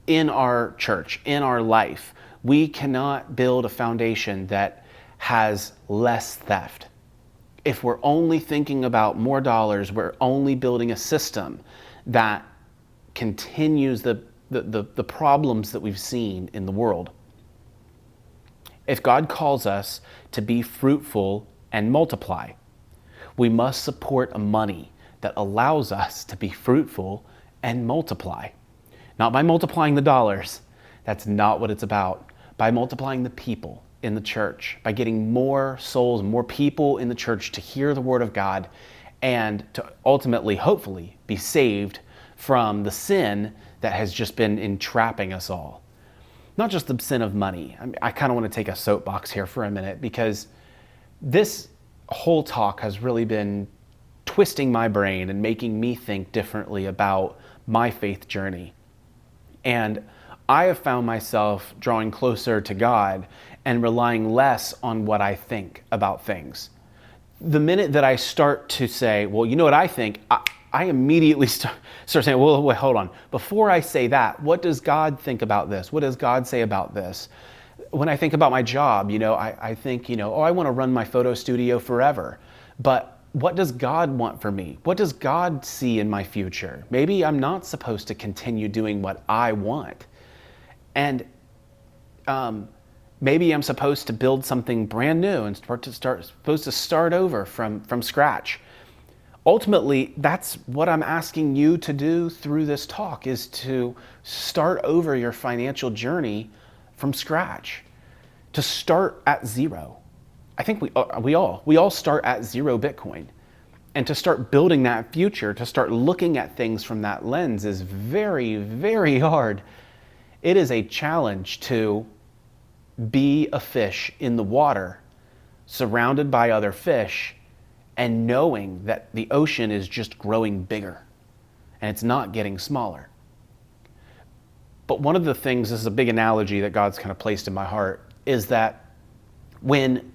in our church, in our life, we cannot build a foundation that has less theft. If we're only thinking about more dollars, we're only building a system that continues the problems that we've seen in the world. If God calls us to be fruitful and multiply, we must support a money that allows us to be fruitful and multiply. Not by multiplying the dollars, that's not what it's about. By multiplying the people in the church, by getting more souls, more people in the church to hear the word of God and to ultimately, hopefully, be saved from the sin that has just been entrapping us all. Not just the sin of money. I kind of want to take a soapbox here for a minute, because this whole talk has really been twisting my brain and making me think differently about my faith journey. And I have found myself drawing closer to God and relying less on what I think about things. The minute that I start to say, well, you know what I think, I immediately start saying, well, wait, hold on. Before I say that, what does God think about this? What does God say about this? When I think about my job, I think, I want to run my photo studio forever. But what does God want for me? What does God see in my future? Maybe I'm not supposed to continue doing what I want. And maybe I'm supposed to build something brand new and supposed to start over from scratch. Ultimately, that's what I'm asking you to do through this talk, is to start over your financial journey from scratch, to start at zero. I think we all start at zero Bitcoin. And to start building that future, to start looking at things from that lens is very, very hard. It is a challenge to be a fish in the water surrounded by other fish, and knowing that the ocean is just growing bigger and it's not getting smaller. But one of the things, this is a big analogy that God's kind of placed in my heart, is that when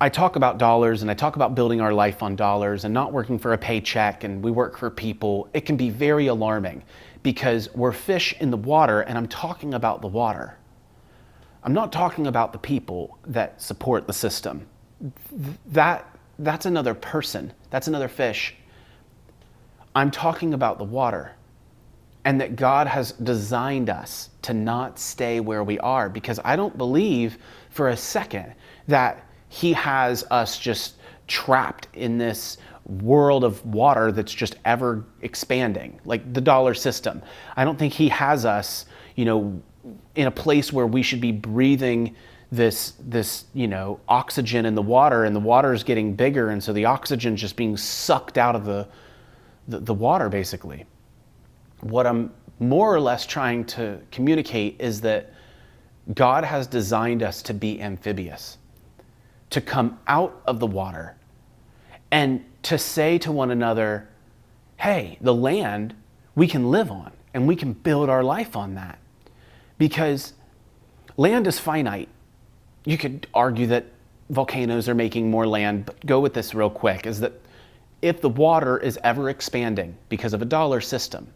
I talk about dollars and I talk about building our life on dollars and not working for a paycheck and we work for people, it can be very alarming because we're fish in the water, and I'm talking about the water. I'm not talking about the people that support the system. That's another person. That's another fish. I'm talking about the water, and that God has designed us to not stay where we are, because I don't believe for a second that He has us just trapped in this world of water that's just ever expanding, like the dollar system. I don't think He has us, in a place where we should be breathing this oxygen in the water, and the water is getting bigger, and so the oxygen just being sucked out of the water, basically. What I'm more or less trying to communicate is that God has designed us to be amphibious, to come out of the water and to say to one another, hey, the land we can live on and we can build our life on that. Because land is finite. You could argue that volcanoes are making more land, but go with this real quick, is that if the water is ever expanding because of a dollar system,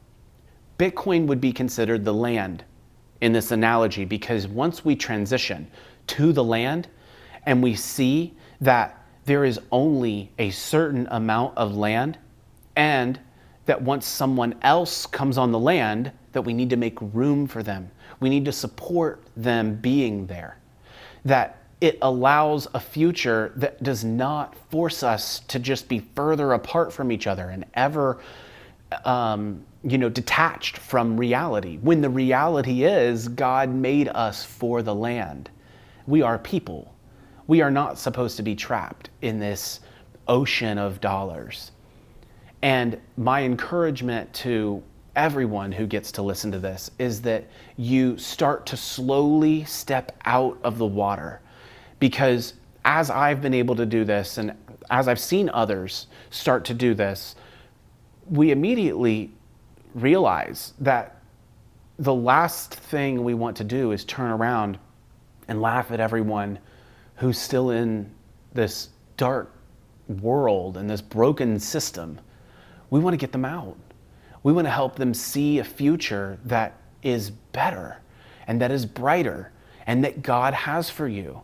Bitcoin would be considered the land in this analogy, because once we transition to the land and we see that there is only a certain amount of land, and that once someone else comes on the land, that we need to make room for them. We need to support them being there. That it allows a future that does not force us to just be further apart from each other and ever detached from reality. When the reality is God made us for the land. We are people. We are not supposed to be trapped in this ocean of dollars. And my encouragement to everyone who gets to listen to this is that you start to slowly step out of the water. Because as I've been able to do this, and as I've seen others start to do this, we immediately realize that the last thing we want to do is turn around and laugh at everyone who's still in this dark world and this broken system. We want to get them out. We want to help them see a future that is better and that is brighter and that God has for you.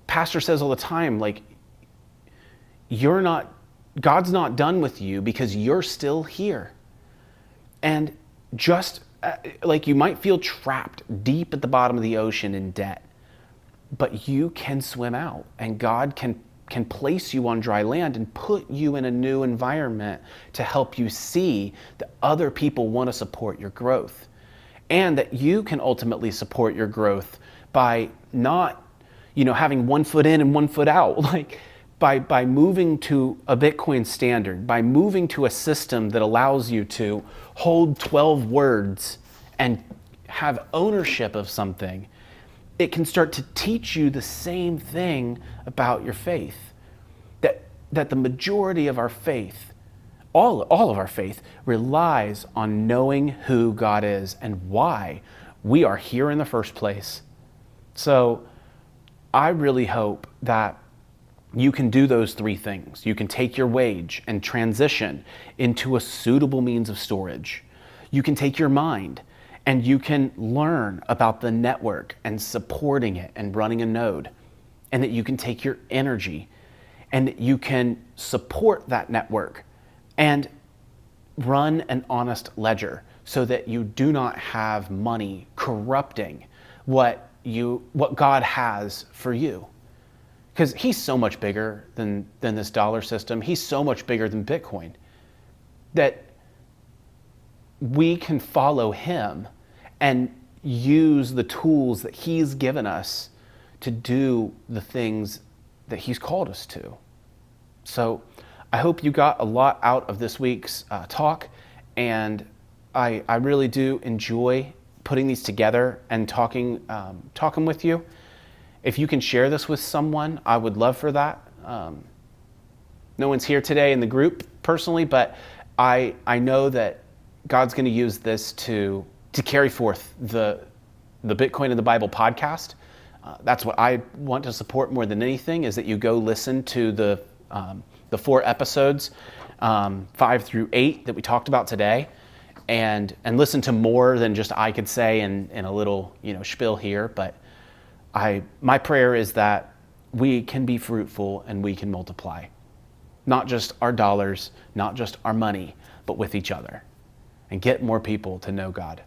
Pastor says all the time, God's not done with you because you're still here. And just you might feel trapped deep at the bottom of the ocean in debt, but you can swim out, and God can place you on dry land and put you in a new environment to help you see that other people want to support your growth, and that you can ultimately support your growth by not, having one foot in and one foot out, by moving to a Bitcoin standard, by moving to a system that allows you to hold 12 words and have ownership of something. It can start to teach you the same thing about your faith. That the majority of our faith, all of our faith, relies on knowing who God is and why we are here in the first place. So I really hope that you can do those three things. You can take your wage and transition into a suitable means of storage. You can take your mind and you can learn about the network and supporting it and running a node. And that you can take your energy and that you can support that network and run an honest ledger so that you do not have money corrupting what God has for you. Because He's so much bigger than this dollar system. He's so much bigger than Bitcoin that we can follow Him and use the tools that He's given us to do the things that He's called us to. So I hope you got a lot out of this week's talk, and I really do enjoy putting these together and talking with you. if you can share this with someone, I would love for that. No one's here today in the group personally, but I know that God's going to use this to carry forth the Bitcoin and the Bible podcast. That's what I want to support more than anything, is that you go listen to the 4 episodes, 5 through 8 that we talked about today, and listen to more than just I could say in a little spiel here. But my prayer is that we can be fruitful and we can multiply, not just our dollars, not just our money, but with each other, and get more people to know God.